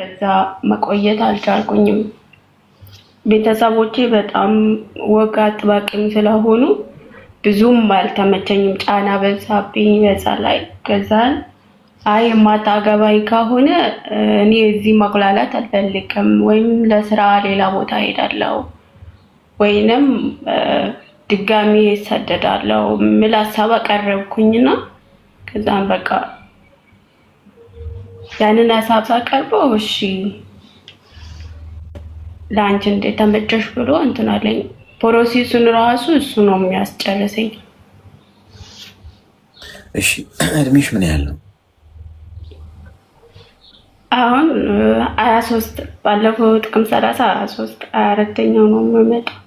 እዛ መቆየት አልቻልኩኝም። ቤተሰቦቼ በጣም ወግ አጥባቂም ስለሆኑ ብዙም አልተመቸኝም። ጫና በዛብኝ በዛ ላይ። ከዛን አይ የማታገባኝ ከሆነ እኔ እዚህ መቁላላት አልፈልግም፣ ወይም ለስራ ሌላ ቦታ ሄዳለሁ ወይንም ድጋሚ እሰደዳለሁ የሚል ሀሳብ አቀረብኩኝና ከዛን በቃ ያንን ሀሳብ ሳቀርበው እሺ ለአንቺ እንዴት ተመቸሽ ብሎ እንትን አለኝ። ፕሮሰሱን ራሱ እሱ ነው የሚያስጨርሰኝ። እሺ እድሜሽ ምን ያህል ነው? አሁን 23 ባለፈው ጥቅም 30 23 24ኛው ነው የምመጣው።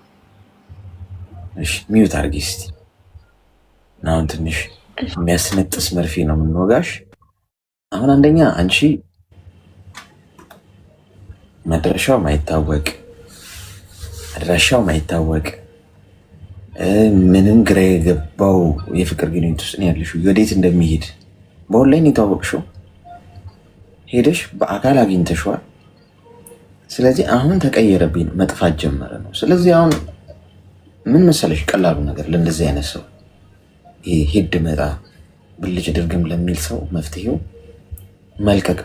እሺ ሚዩት አድርጊ እስቲ። አሁን ትንሽ የሚያስነጥስ መርፌ ነው የምንወጋሽ። አሁን አንደኛ አንቺ መድረሻው ማይታወቅ አድራሻው ማይታወቅ ምንም ግራ የገባው የፍቅር ግንኙነት ውስጥ ነው ያለሽው። ወዴት እንደሚሄድ በኦንላይን የተዋወቅሽው ሄደሽ በአካል አግኝተሽዋል። ስለዚህ አሁን ተቀየረብኝ መጥፋት ጀመረ ነው። ስለዚህ አሁን ምን መሰለሽ ቀላሉ ነገር ለእንደዚህ አይነት ሰው ይሄ ሄድ መጣ ብልጭ ድርግም ለሚል ሰው መፍትሄው መልቀቅ።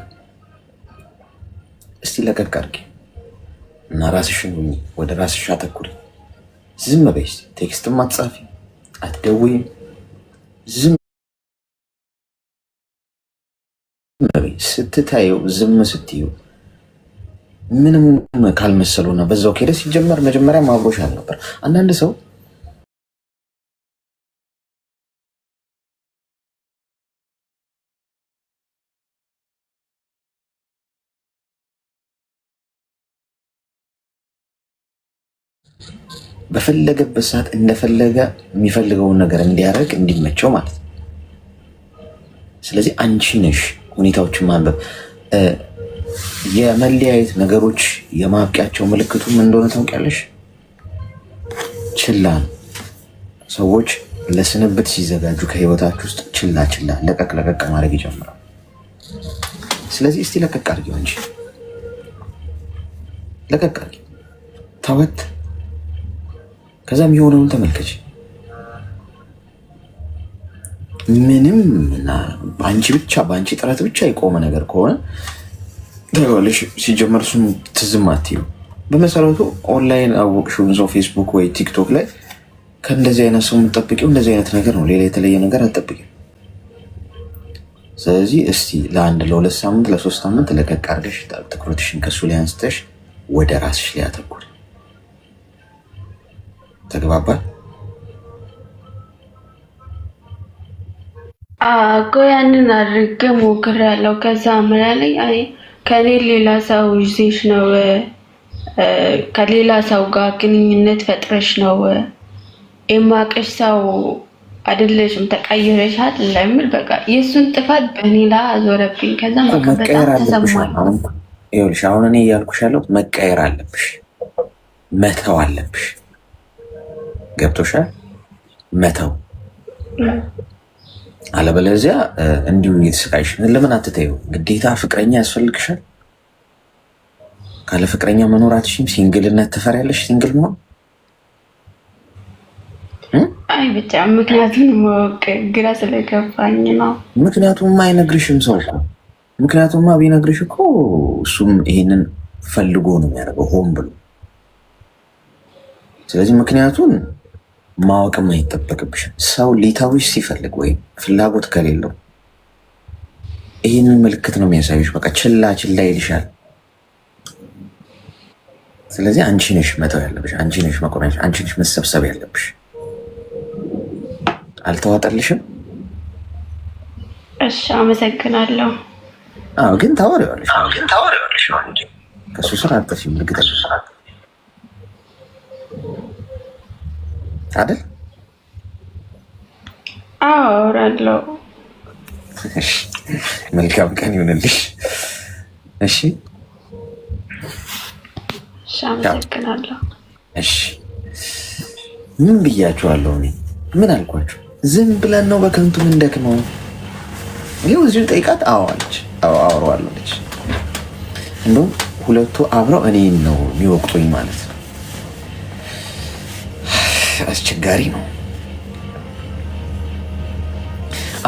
እስቲ ለቀቅ አድርጊ እና ራስሽን ሁኚ፣ ወደ ራስሽ አተኩሪ። ዝም በይ እስቲ። ቴክስትም አትጻፊ፣ አትደውይም። ዝም በይ። ስትታየው ዝም ስትዩ ምንም ካልመሰሉና በዛው ከሄደ ሲጀመር መጀመሪያም አብሮሽ አልነበር። አንዳንድ ሰው በፈለገበት ሰዓት እንደፈለገ የሚፈልገውን ነገር እንዲያደርግ እንዲመቸው ማለት ነው። ስለዚህ አንቺ ነሽ ሁኔታዎችን ማንበብ። የመለያየት ነገሮች የማብቂያቸው ምልክቱ ምን እንደሆነ ታውቂያለሽ? ችላ ነው። ሰዎች ለስንብት ሲዘጋጁ ከህይወታችሁ ውስጥ ችላ ችላ ለቀቅ ለቀቅ ማድረግ ይጀምራል። ስለዚህ እስቲ ለቀቅ አድርጊው እንጂ ለቀቅ አድርጊ፣ ተወት። ከዛም የሆነውን ተመልከች። ምንም በአንቺ ብቻ በአንቺ ጥረት ብቻ የቆመ ነገር ከሆነ ታይዋለሽ። ሲጀመር እሱን ትዝም አትይው። በመሰረቱ ኦንላይን አወቅሽውን ሰው ፌስቡክ ወይ ቲክቶክ ላይ ከእንደዚህ አይነት ሰው የምትጠብቂው እንደዚህ አይነት ነገር ነው። ሌላ የተለየ ነገር አትጠብቂም። ስለዚህ እስቲ ለአንድ ለ2 ሳምንት ለ3 ሳምንት ለቀቅ አድርገሽ ትኩረትሽን ከሱ ላይ አንስተሽ ወደ ራስሽ ላይ አተኩሪ። ተግባባል? እኮ ያንን አድርጌ ሞክሬያለሁ። ከዛ አመላለኝ አይ ከኔ ሌላ ሰው ይዘሽ ነው ከሌላ ሰው ጋር ግንኙነት ፈጥረሽ ነው የማቀሽ ሰው አይደለሽም፣ ተቀይረሻል ለምን በቃ የሱን ጥፋት በእኔ ላይ አዞረብኝ። ከዛ መቀየር አለብሽ። ይኸውልሽ አሁን እኔ እያልኩሽ ያለሁት መቀየር አለብሽ፣ መተው አለብሽ። ገብቶሻል? መተው። አለበለዚያ እንዲሁ እየተሰቃይሽ ለምን አትተይው? ግዴታ ፍቅረኛ ያስፈልግሻል? ካለ ፍቅረኛ መኖር አትችይም? ሲንግልነት ትፈሪያለሽ? ሲንግል መሆን አይ ብቻ ምክንያቱም ማወቅ ግራ ስለገባኝ ነው። ምክንያቱም አይነግርሽም ሰው እኮ። ምክንያቱም ቢነግርሽ እኮ እሱም ይሄንን ፈልጎ ነው የሚያደርገው ሆን ብሎ። ስለዚህ ምክንያቱን ማወቅም አይጠበቅብሽም። ሰው ሊታዊሽ ሲፈልግ ወይም ፍላጎት ከሌለው ይህንን ምልክት ነው የሚያሳዩሽ። በቃ ችላ ችላ ይልሻል። ስለዚህ አንቺ ነሽ መተው ያለብሽ፣ አንቺ ነሽ መቆም ያለብሽ፣ አንቺ ነሽ መሰብሰብ ያለብሽ። አልተዋጠልሽም? እሺ አመሰግናለሁ። አዎ ግን ታወሪዋለሽ ከሱ ስራ አጥፊም ልግጠሽ አይደል? አዎ አወራለሁ። መልካም ቀን ይሁንልሽ። እሺ አመሰግናለሁ። እሺ ምን ብያችኋለሁ? እኔ ምን አልኳችሁ? ዝም ብለን ነው በከንቱ ምንደክመው። ይኸው እዚሁ ጠይቃት። አዎ አለች። አዎ አወራዋለሁ አለች። እንደውም ሁለቱ አብረው እኔን ነው የሚወቅጡኝ ማለት ነው። አስቸጋሪ ነው።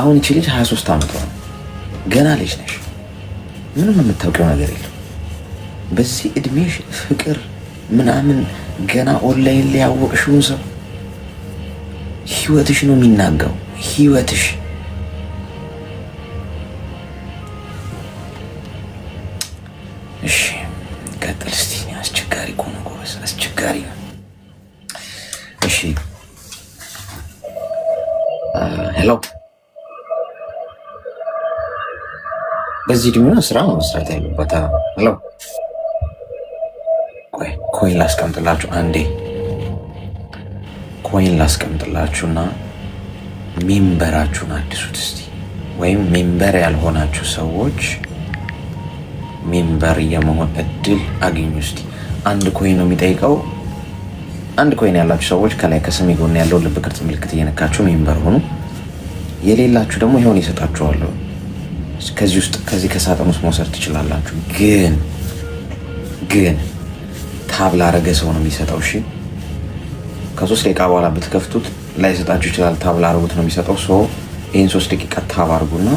አሁን እቺ ልጅ 23 ዓመቷ ነው። ገና ልጅ ነሽ። ምንም የምታውቂው ነገር የለም። በዚህ እድሜሽ ፍቅር ምናምን ገና ኦንላይን ላይ ያወቅሽውን ሰው ህይወትሽ ነው የሚናጋው። ህይወትሽ እሺ፣ ቀጥል እስቲ። አስቸጋሪ እኮ ነው ጎበዝ፣ አስቸጋሪ ነው። እሺ ሄሎ፣ በዚህ እድሜዋ ስራ መስራት ያለበት። ሄሎ፣ ቆይ ኮይን ላስቀምጥላችሁ አንዴ፣ ኮይን ላስቀምጥላችሁና ሜምበራችሁን አድሱት እስቲ። ወይም ሜምበር ያልሆናችሁ ሰዎች ሜምበር የመሆን እድል አግኙ እስቲ። አንድ ኮይን ነው የሚጠይቀው። አንድ ኮይን ያላችሁ ሰዎች ከላይ ከስሜ ጎን ያለው ልብ ቅርጽ ምልክት እየነካችሁ ሜምበር ሆኑ። የሌላችሁ ደግሞ ይሆን ይሰጣችኋለሁ። ከዚህ ውስጥ ከዚህ ከሳጥን ውስጥ መውሰድ ትችላላችሁ። ግን ታብ ላረገ ሰው ነው የሚሰጠው። እሺ ከ3 ደቂቃ በኋላ ብትከፍቱት ላይሰጣችሁ ይችላል። ታብ ላረጉት ነው የሚሰጠው። ይህን 3 ደቂቃ ታብ አርጉና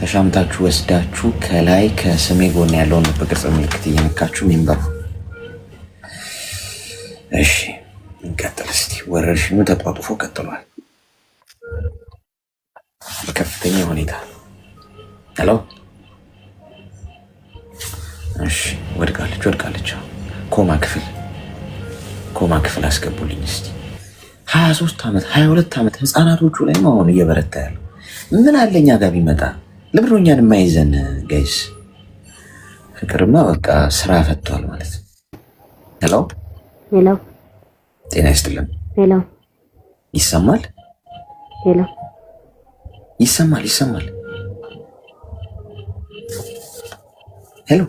ተሻምታችሁ ወስዳችሁ ከላይ ከስሜ ጎን ያለውን ልብ ቅርጽ ምልክት እየነካችሁ ሜምበር። እሺ እንቀጥል እስቲ። ወረርሽኙ ተጧጡፎ ቀጥሏል በከፍተኛ ሁኔታ። ሄሎ፣ እሺ ወድቃለች። ኮማ ክፍል አስገቡልኝ እስቲ። 23 ዓመት 22 ዓመት ህፃናቶቹ ላይ አሁን እየበረታ ያለው ምን አለኛ ጋር ቢመጣ ለብሮኛን የማይዘን ጋይስ። ፍቅርማ በቃ ስራ ፈቷል ማለት ነው። ሄሎ፣ ጤና ይስጥልን። ይሰማል? ይሰማል። ሄሎ፣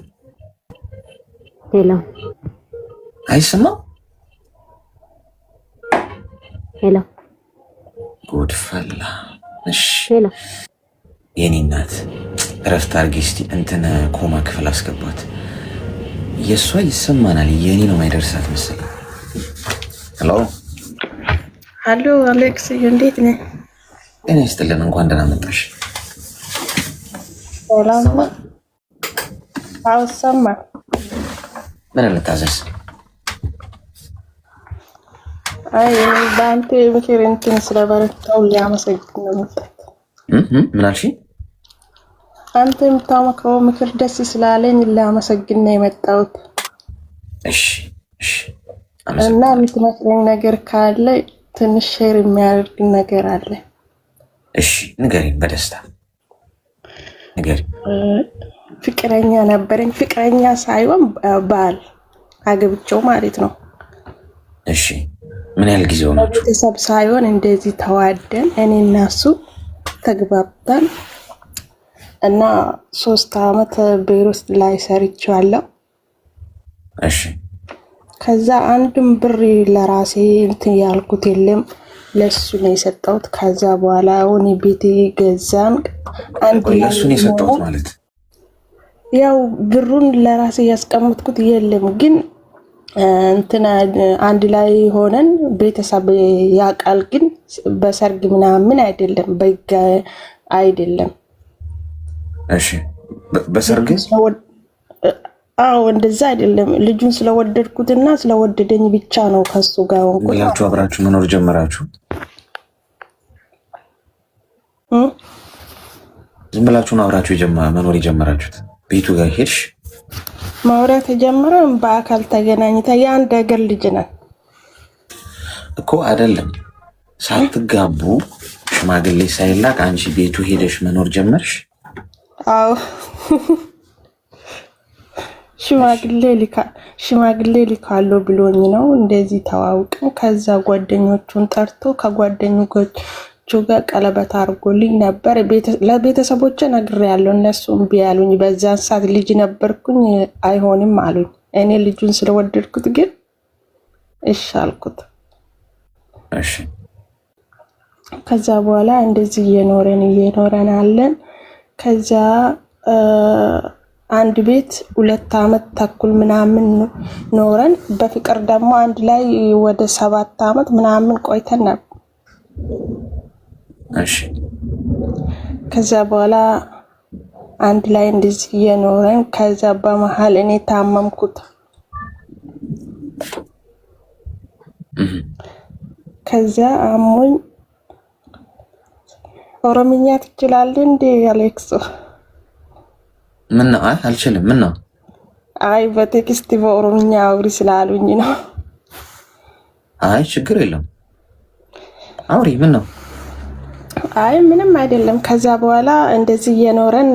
አይሰማም? ጉድ ፈላ። እሺ የኔ እናት እረፍት አድርጊ እስቲ። እንትን ኮማ ክፍል አስገባት። የእሷ ይሰማናል፣ የኔ ነው ማይደርሳት መሰለኝ። ሄሎ አሌክስ፣ እንዴት ነህ? ጤና ይስጥልን። እንኳን ደህና መጣሽ። ሰማ። ምን እንታዘዝ? አይ በአንተ ምክር እንትን ስለበረታው ሊያመሰግን ነው። ምን አልሽ? አንተ የምታመክረው ምክር ደስ ስላለኝ ሊያመሰግን ነው የመጣሁት። እሺ እና የምትመክረኝ ነገር ካለ ትንሽ ሼር የሚያደርግ ነገር አለ። እሺ ንገሪኝ፣ በደስታ ንገሪኝ። ፍቅረኛ ነበረኝ። ፍቅረኛ ሳይሆን ባል አገብቼው ማለት ነው። እሺ ምን ያህል ጊዜ ሆናችሁ? ቤተሰብ ሳይሆን እንደዚህ ተዋደን እኔ እና እሱ ተግባብተን እና 3 ዓመት ቤይሩት ላይ ሰርቻለሁ። እሺ ከዛ አንድም ብር ለራሴ እንትን ያልኩት የለም፣ ለሱ ነው የሰጠሁት። ከዛ በኋላ አሁን ቤት ገዛን። ለሱ ነው የሰጠሁት ማለት ያው ብሩን ለራሴ ያስቀምጥኩት የለም፣ ግን እንትና አንድ ላይ ሆነን ቤተሰብ ያቃል፣ ግን በሰርግ ምናምን አይደለም፣ በጋ አይደለም። እሺ በሰርግ እንደዛ አይደለም። ልጁን ስለወደድኩትና ስለወደደኝ ብቻ ነው ከሱ ጋር ሆንኩት። ሁላችሁ አብራችሁ መኖር ጀመራችሁ? ዝም ብላችሁ ነው አብራችሁ መኖር የጀመራችሁት? ቤቱ ጋር ሄድሽ? ማውራት ተጀመረን፣ በአካል ተገናኝታ የአንድ ሀገር ልጅ ነን እኮ አይደለም። ሳትጋቡ ሽማግሌ ሳይላክ አንቺ ቤቱ ሄደሽ መኖር ጀመርሽ? አዎ ሽማግሌ ሊካለው ብሎኝ ነው እንደዚህ ተዋውቀን። ከዛ ጓደኞቹን ጠርቶ ከጓደኞቹ ጋር ቀለበት አድርጎልኝ ነበር። ለቤተሰቦቼ ነግሬያለሁ፣ እነሱ እምቢ አሉኝ። በዛን ሰዓት ልጅ ነበርኩኝ፣ አይሆንም አሉኝ። እኔ ልጁን ስለወደድኩት ግን እሺ አልኩት። እሺ ከዛ በኋላ እንደዚህ እየኖረን አለን። ከዛ አንድ ቤት 2 አመት ተኩል ምናምን ኖረን በፍቅር ደግሞ አንድ ላይ ወደ 7 አመት ምናምን ቆይተን ነበር። እሺ ከዛ በኋላ አንድ ላይ እንደዚህ የኖረን ከዛ በመሃል እኔ ታመምኩት። ከዛ አሞኝ ኦሮምኛ ትችላለህ እንዴ አሌክስ? ምን ነው? አልችልም። ምን ነው? አይ በቴክስት በኦሮምኛ አውሪ ስላሉኝ ነው። አይ ችግር የለም አውሪ። ምን ነው? አይ ምንም አይደለም። ከዛ በኋላ እንደዚህ የኖረን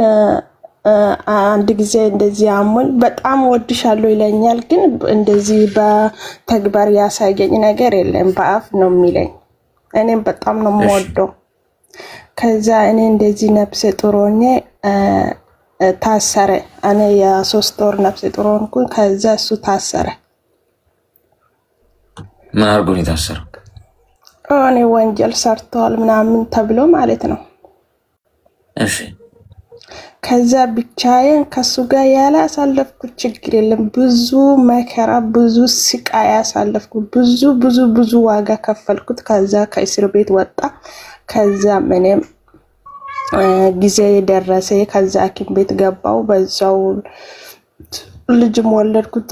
አንድ ጊዜ እንደዚህ አሞኝ በጣም ወድሻለሁ ይለኛል፣ ግን እንደዚህ በተግባር ያሳየኝ ነገር የለም። በአፍ ነው የሚለኝ። እኔም በጣም ነው የምወደው። ከዛ እኔ እንደዚህ ነፍሰ ጡር ሆኜ ታሰረ። እኔ የ3 ወር ነፍሰ ጡር ሆንኩኝ። ከዛ እሱ ታሰረ። ምን አድርጎ ነው የታሰረው? እኔ ወንጀል ሰርተዋል ምናምን ተብሎ ማለት ነው። እሺ ከዛ ብቻዬን ከሱ ጋር ያላሳለፍኩት ችግር የለም። ብዙ መከራ፣ ብዙ ስቃይ ያሳለፍኩት፣ ብዙ ዋጋ ከፈልኩት። ከዛ ከእስር ቤት ወጣ። ከዛ እኔም ጊዜ ደረሰ። ከዛ ሐኪም ቤት ገባው። በዛው ልጅም ወለድኩት።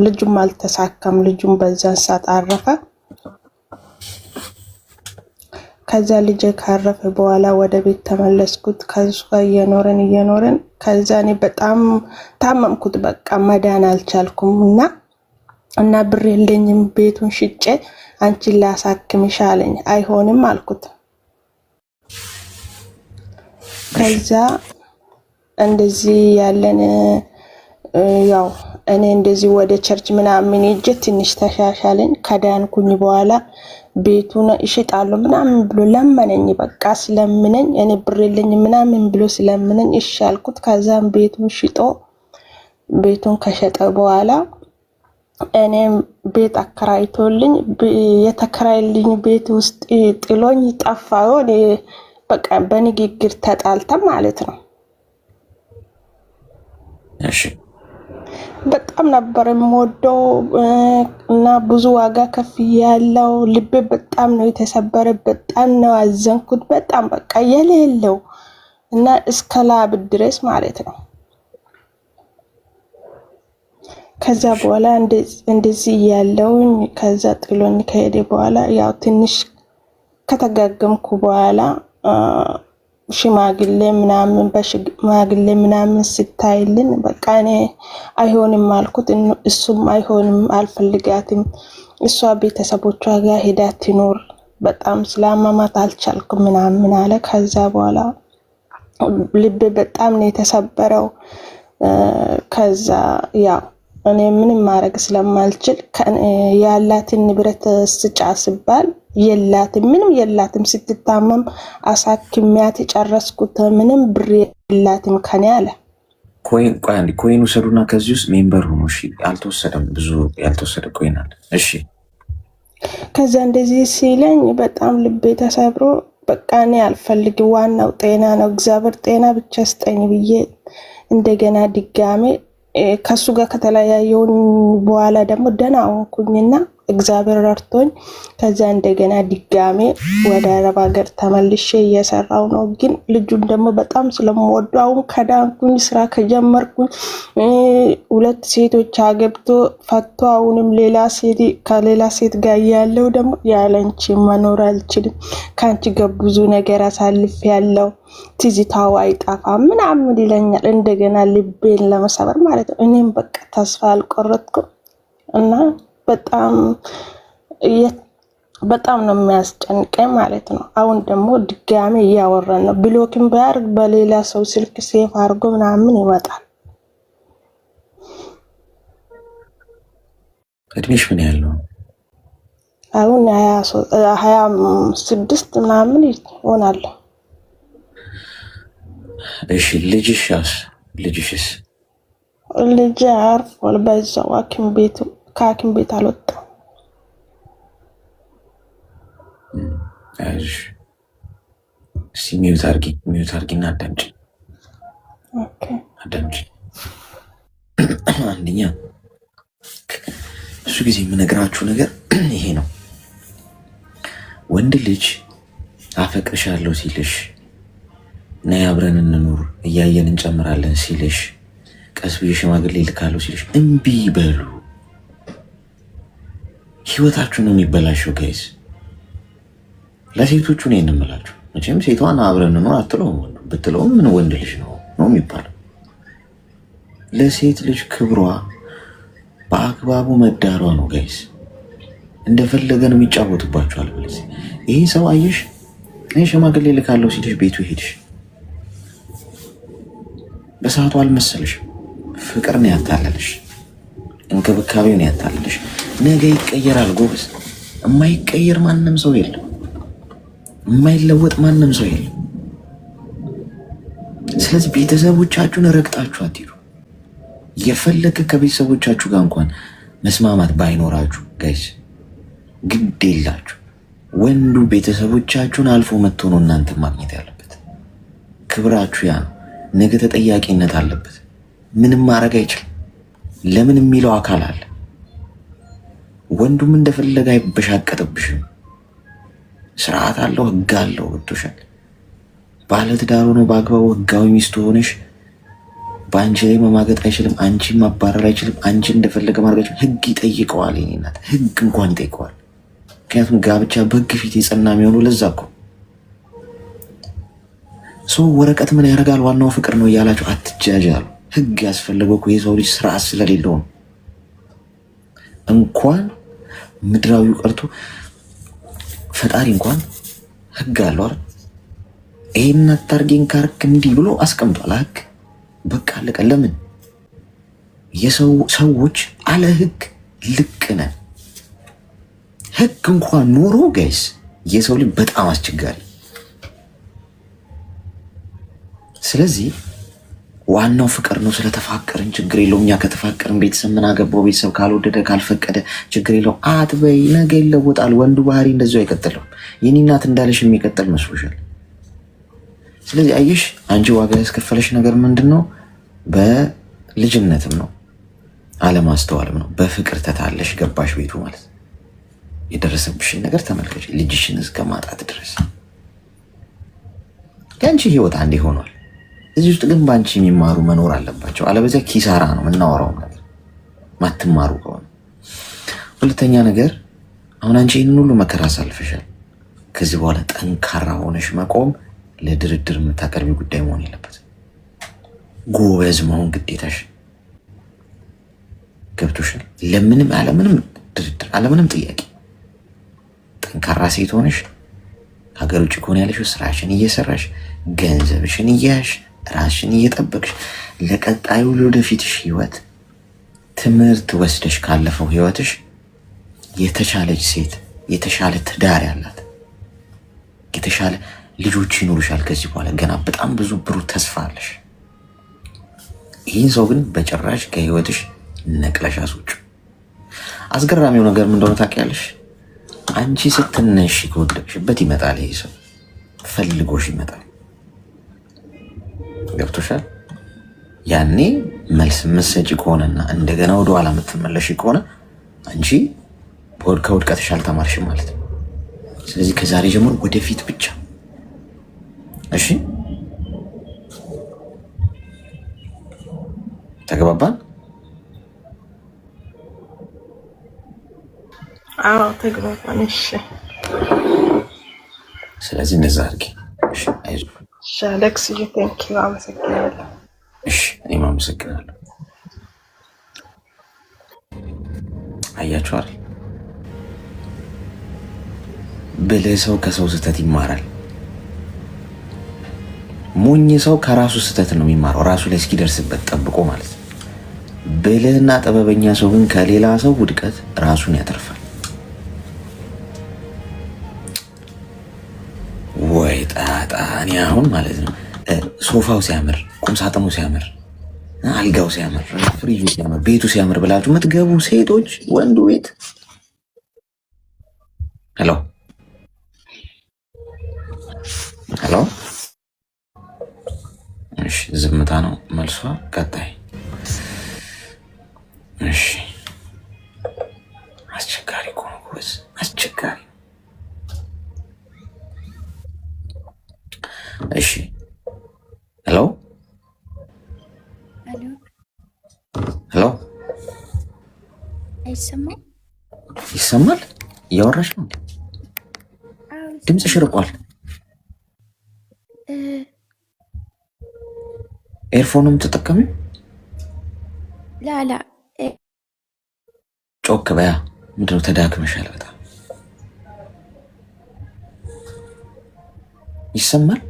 ልጁም አልተሳካም። ልጁም በዛን ሰዓት አረፈ። ከዛ ልጅ ካረፈ በኋላ ወደ ቤት ተመለስኩት። ከሱ ጋር እየኖረን ከዛ እኔ በጣም ታመምኩት። በቃ መዳን አልቻልኩም እና ብር የለኝም፣ ቤቱን ሽጬ አንቺን ላሳክምሽ አለኝ። አይሆንም አልኩት። ከዛ እንደዚህ ያለን ያው እኔ እንደዚህ ወደ ቸርች ምናምን ሄጄ ትንሽ ተሻሻለኝ። ከዳንኩኝ በኋላ ቤቱን እሽጣለሁ ምናምን ብሎ ለመነኝ። በቃ ስለምነኝ እኔ ብር የለኝም ምናምን ብሎ ስለምነኝ እሺ አልኩት። ከዛም ቤቱን ሽጦ ቤቱን ከሸጠ በኋላ እኔም ቤት አከራይቶልኝ የተከራይልኝ ቤት ውስጥ ጥሎኝ ጠፋው። በቃ በንግግር ተጣልተን ማለት ነው። እሺ በጣም ነበር የምወደው እና ብዙ ዋጋ ከፍያለሁ። ልቤ በጣም ነው የተሰበረ። በጣም ነው አዘንኩት። በጣም በቃ የሌለው እና እስከ ላብ ድረስ ማለት ነው። ከዛ በኋላ እንደዚህ ያለውኝ ከዛ ጥሎኝ ከሄደ በኋላ ያው ትንሽ ከተጋገምኩ በኋላ ሽማግሌ ምናምን ስታይልን በቃ እኔ አይሆንም አልኩት። እሱም አይሆንም አልፈልጋትም፣ እሷ ቤተሰቦቿ ጋር ሄዳ ትኖር፣ በጣም ስላማማት አልቻልኩም ምናምን አለ። ከዛ በኋላ ልቤ በጣም ነው የተሰበረው። ከዛ ያው እኔ ምንም ማድረግ ስለማልችል ያላትን ንብረት ስጫ ስባል ምንም የላትም። ስትታመም አሳክሚያት ጨረስኩት። ምንም ብር የላትም ከኔ አለ። ኮይን ውሰዱና ከዚህ ውስጥ ሜምበር ሆኖ እሺ። አልተወሰደም፣ ብዙ ያልተወሰደ ኮይን አለ። እሺ ከዛ እንደዚህ ሲለኝ በጣም ልቤ ተሰብሮ በቃ እኔ አልፈልግም፣ ዋናው ጤና ነው፣ እግዚአብሔር ጤና ብቻ ስጠኝ ብዬ እንደገና ድጋሜ ከሱ ጋር ከተለያየውን በኋላ ደግሞ ደህና ሆንኩኝና እግዚአብሔር ረድቶኝ ከዛ እንደገና ድጋሜ ወደ አረብ ሀገር ተመልሼ እየሰራው ነው። ግን ልጁን ደግሞ በጣም ስለምወደው አሁን ከዳንኩኝ ስራ ከጀመርኩኝ 2 ሴቶች አገብቶ ፈቶ አሁንም ከሌላ ሴት ጋር ያለው ደግሞ ያለንቺ መኖር አልችልም፣ ካንቺ ጋር ብዙ ነገር አሳልፍ ያለው ትዝታው አይጣፋም ምናምን ይለኛል። እንደገና ልቤን ለመሰበር ማለት ነው። እኔም በቃ ተስፋ አልቆረጥኩም እና በጣም ነው የሚያስጨንቀኝ ማለት ነው። አሁን ደግሞ ድጋሜ እያወራን ነው። ብሎክን ባያርግ በሌላ ሰው ስልክ ሴፍ አድርጎ ምናምን ይመጣል። እድሜሽ ምን ያህል ነው? አሁን 26 ምናምን ይሆናል። እሺ ልጅሽስ? ልጅ አርፏል። በዛው ከሐኪም ቤት አልወጣም። እስኪ ሚዩት አድርጊና አዳምጪ። አዳምጪ። አንደኛ እሱ ጊዜ የምነግራችሁ ነገር ይሄ ነው። ወንድ ልጅ አፈቅርሻለሁ ሲልሽ፣ ነይ አብረን እንኑር እያየን እንጨምራለን ሲልሽ፣ ቀስ ብዬ ሽማግሌ ልካለሁ ሲልሽ እምቢ በሉ። ህይወታችሁ ነው የሚበላሸው ጋይስ። ለሴቶቹ ነው የንምላችሁ። መቼም ሴቷን አብረን እንኑር አትለውም። ብትለውም ምን ወንድ ልጅ ነው የሚባለው። ለሴት ልጅ ክብሯ በአግባቡ መዳሯ ነው ጋይስ። እንደፈለገ ነው የሚጫወቱባችኋል። ብለዚህ ይህ ሰው አየሽ፣ እኔ ሽማግሌ ልካለሁ ሲልሽ ቤቱ ሄድሽ፣ በሰዓቱ አልመሰልሽም። ፍቅር ነው ያታለልሽ፣ እንክብካቤው ነው ያታለልሽ። ነገ ይቀየራል ጎበዝ። የማይቀየር ማንም ሰው የለም፣ የማይለወጥ ማንም ሰው የለም። ስለዚህ ቤተሰቦቻችሁን ረግጣችሁ አትሄዱ። የፈለገ ከቤተሰቦቻችሁ ጋር እንኳን መስማማት ባይኖራችሁ ጋይስ ግድ የላችሁ። ወንዱ ቤተሰቦቻችሁን አልፎ መጥቶ ነው እናንተ ማግኘት ያለበት። ክብራችሁ ያ ነው። ነገ ተጠያቂነት አለበት። ምንም ማድረግ አይችልም። ለምን የሚለው አካል አለ። ወንዱም እንደፈለገ አይበሻቀጥብሽም። ስርዓት አለው፣ ህግ አለው። ገብቶሻል? ባለትዳር ሆኖ በአግባቡ ህጋዊ ሚስቱ ሆነሽ በአንቺ ላይ መማገጥ አይችልም። አንቺ ማባረር አይችልም። አንቺ እንደፈለገ ማድረግ አይችልም። ህግ ይጠይቀዋል። የኔ እናት ህግ እንኳን ይጠይቀዋል። ምክንያቱም ጋብቻ በህግ ፊት የጸና የሚሆኑ ለዛ እኮ ሰው ወረቀት ምን ያደርጋል ዋናው ፍቅር ነው እያላችሁ አትጃጃሉ። ህግ ያስፈለገው እኮ የሰው ልጅ ስርዓት ስለሌለው ነው። እንኳን ምድራዊው ቀርቶ ፈጣሪ እንኳን ህግ አለው አይደል? ይሄን አታርጌን ካርክ እንዲህ ብሎ አስቀምጧል ህግ። በቃ አለቀ። ለምን ሰዎች አለ ህግ ልቅ ነን። ህግ እንኳን ኖሮ ጋይስ የሰው ልጅ በጣም አስቸጋሪ። ስለዚህ ዋናው ፍቅር ነው። ስለተፋቀርን ችግር የለውም። እኛ ከተፋቀርን ቤተሰብ ምን አገባው? ቤተሰብ ካልወደደ ካልፈቀደ ችግር የለው አትበይ። ነገ ይለወጣል። ወንዱ ባህሪ እንደዚሁ አይቀጥልም። የኔ እናት እንዳለሽ የሚቀጥል መስሎሻል? ስለዚህ አየሽ፣ አንቺ ዋጋ ያስከፈለሽ ነገር ምንድን ነው? በልጅነትም ነው አለማስተዋልም ነው። በፍቅር ተታለሽ ገባሽ ቤቱ ማለት የደረሰብሽን ነገር ተመልከች። ልጅሽን እስከ ማጣት ድረስ የአንቺ ህይወት አንዴ ሆኗል። እዚህ ውስጥ ግን በአንቺ የሚማሩ መኖር አለባቸው። አለበዚያ ኪሳራ ነው የምናወራው ነገር ማትማሩ ከሆነ። ሁለተኛ ነገር አሁን አንቺ ይህንን ሁሉ መከራ አሳልፈሻል። ከዚህ በኋላ ጠንካራ ሆነሽ መቆም ለድርድር የምታቀርቢ ጉዳይ መሆን የለበት። ጎበዝ መሆን ግዴታሽ። ገብቶሻል? ለምንም አለምንም ድርድር አለምንም ጥያቄ ጠንካራ ሴት ሆነሽ ሀገር ውጭ ከሆነ ያለሽው ስራሽን እየሰራሽ ገንዘብሽን እያያሽ ራስሽን እየጠበቅሽ ለቀጣዩ ለወደፊትሽ ህይወት ትምህርት ወስደሽ ካለፈው ህይወትሽ የተሻለች ሴት የተሻለ ትዳር ያላት የተሻለ ልጆች ይኖሩሻል። ከዚህ በኋላ ገና በጣም ብዙ ብሩህ ተስፋ አለሽ። ይህን ሰው ግን በጭራሽ ከህይወትሽ ነቅለሽ አስወጪው። አስገራሚው ነገር ምን እንደሆነ ታውቂያለሽ? አንቺ ስትነሽ ከወደቅሽበት ይመጣል። ይሄ ሰው ፈልጎሽ ይመጣል። ገብቶሻል? ያኔ መልስ መሰጪ ከሆነና እንደገና ወደ ኋላ የምትመለሽ ከሆነ አንቺ ከውድቀትሽ አልተማርሽም ማለት ነው። ስለዚህ ከዛሬ ጀምሮ ወደፊት ብቻ። እሺ ተግባባን? አዎ ተግባባን። እሺ ስለዚህ እንደዛ አድርጊ። እሺ አይዞህ። እሺ አሌክስ፣ ቴንኪው፣ አመሰግናለሁ። እሺ እኔም አመሰግናለሁ። አያችኋል፣ ብልህ ሰው ከሰው ስህተት ይማራል። ሞኝ ሰው ከራሱ ስህተት ነው የሚማረው፣ ራሱ ላይ እስኪደርስበት ጠብቆ ማለት ነው። ብልህና ጥበበኛ ሰው ግን ከሌላ ሰው ውድቀት ራሱን ያተርፋል። ወይ ጣጣ! እኔ አሁን ማለት ነው ሶፋው ሲያምር፣ ቁምሳጥኑ ሲያምር፣ አልጋው ሲያምር፣ ፍሪጁ ሲያምር፣ ቤቱ ሲያምር ብላችሁ የምትገቡ ሴቶች ወንዱ ቤት ሄሎ ሄሎ እሺ ዝምታ ነው መልሷ። ቀጣይ እሺ አስቸጋሪ ኮንኩስ አስቸጋሪ። እሺ ሄሎ ሄሎ አይሰማም? ይሰማል? እያወራሽ ነው? ድምፅሽ ርቋል። ኤርፎንም ተጠቀሚ። ላላ ጮክ በያ። ምንድነው ተዳክመሻል በጣም። ይሰማል?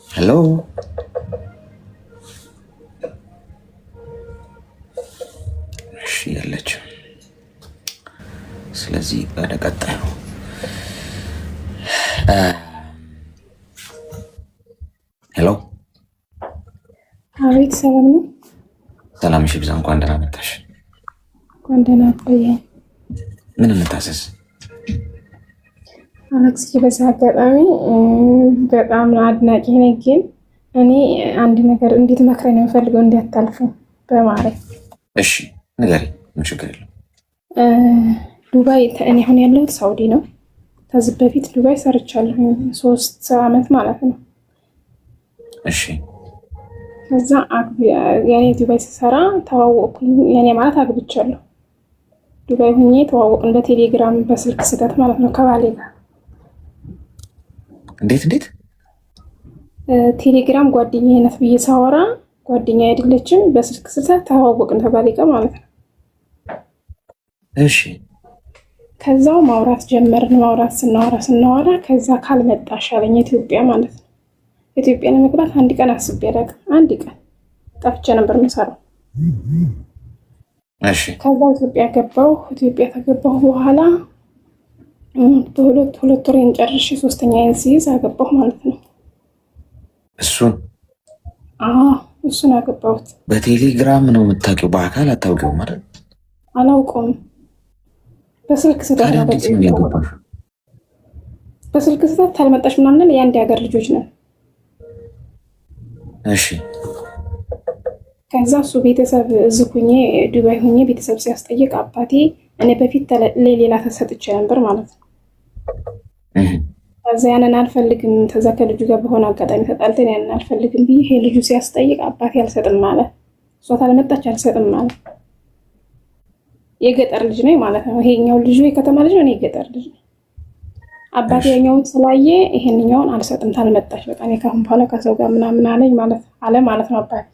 ሄሎ እሺ ያለችው። ስለዚህ ወደ ቀጣዩ ሄሎ። አቤት፣ ሰላም ነው? ሰላም ሺ ብዛ። እንኳን ደህና መጣሽ። እንኳን ደህና ቆየ። ምን እንታዘዝ? አለክስ፣ በዛ አጋጣሚ በጣም አድናቂ ነኝ፣ ግን እኔ አንድ ነገር እንዴት መክረኝ ነው የምፈልገው እንዲያታልፉ በማለት። እሺ ንገሪ፣ ምን ችግር የለም። ዱባይ እኔ አሁን ያለሁት ሳውዲ ነው። ከዚህ በፊት ዱባይ ሰርቻለሁ 3 ዓመት ማለት ነው። እሺ ከዛ ያኔ ዱባይ ስሰራ ተዋወቅኩኝ። ያኔ ማለት አግብቻለሁ። ዱባይ ሆኜ ተዋወቅን በቴሌግራም በስልክ ስህተት ማለት ነው ከባሌ ጋር። እንዴት ቴሌግራም ጓደኛዬ ናት ብዬ ሳወራ ጓደኛ አይደለችም፣ በስልክ ስህተት ተዋወቅን ከባሌ ጋር ማለት ነው። እሺ ከዛው ማውራት ጀመርን። ማውራት ስናወራ ከዛ ካልመጣሽ አለኝ ኢትዮጵያ ማለት ነው። ኢትዮጵያ ለመግባት አንድ ቀን አስቤ አላውቅም። አንድ ቀን ጠፍቼ ነበር የምሰራው። እሺ ከዛ ኢትዮጵያ ገባሁ። ኢትዮጵያ ከገባሁ በኋላ በሁለት ወሬን ጨርሼ 3ኛዬን ሲይዝ አገባሁ ማለት ነው። እሱን አገባሁት። በቴሌግራም ነው የምታውቂው? በአካል አታውቂውም ማለት? አላውቀውም። በስልክ ስህተት ነው። በስልክ ስህተት ካልመጣሽ ምናምን የአንድ ሀገር ልጆች ነን። እሺ ከዛ እሱ ቤተሰብ እዚህ ሁኜ ዱባይ ሁኜ ቤተሰብ ሲያስጠይቅ አባቴ እኔ በፊት ለሌላ ተሰጥቼ ነበር ማለት ነው። ከዛ ያንን አልፈልግም፣ ተዛ ከልጁ ጋር በሆነ አጋጣሚ ተጣልተን ያንን አልፈልግም ብዬ ይሄ ልጁ ሲያስጠይቅ አባቴ አልሰጥም ማለት፣ እሷ ካልመጣች አልሰጥም ማለት። የገጠር ልጅ ነኝ ማለት ነው። ይሄኛው ልጁ የከተማ ልጅ ነው፣ እኔ የገጠር ልጅ ነኝ። አባቴ ያኛውን ስላየ ይሄንኛውን አልሰጥም ታልመጣች፣ በቃ እኔ ካሁን በኋላ ከሰው ጋር ምናምን አለኝ ማለት ነው አባቴ።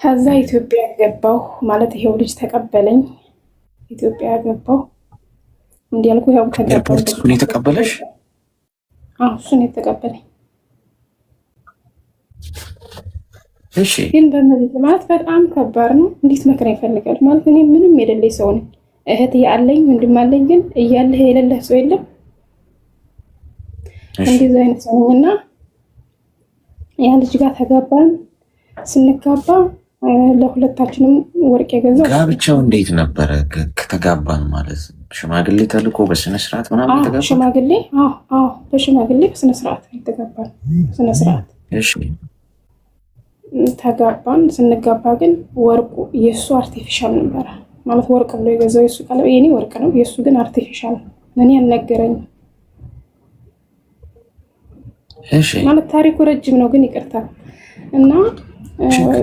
ከዛ ኢትዮጵያ ገባሁ ማለት ይሄው ልጅ ተቀበለኝ። ኢትዮጵያ ገባሁ እንዲያልኩ ያው ኤርፖርት እሱን የተቀበለሽ? አዎ እሱን የተቀበለኝ። እሺ ግን በመሬት ማለት በጣም ከባድ ነው። እንዴት መከራ ይፈልጋል ማለት እኔ ምንም የሌለኝ ሰው ነኝ። እህት አለኝ ወንድም አለኝ፣ ግን እያለህ የሌለህ ሰው የለም። እንደዚህ አይነት ሰው ነኝና ያ ልጅ ጋር ተጋባን። ስንጋባ ለሁለታችንም ወርቅ የገዛው። ጋብቻው እንዴት ነበረ? ከተጋባን ማለት ሽማግሌ ተልኮ በስነ ስርዓት ምናምን ተጋባን? ሽማግሌ በሽማግሌ በስነ ስርዓት ተጋባን። በስነ ስርዓት እሺ ተጋባን። ስንጋባ ግን ወርቁ የእሱ አርቲፊሻል ነበረ ማለት ወርቅ ብሎ የገዛው የእሱ ቀለበት የኔ ወርቅ ነው፣ የእሱ ግን አርቲፊሻል እኔ አልነገረኝም። እሺ ማለት ታሪኩ ረጅም ነው፣ ግን ይቅርታ እና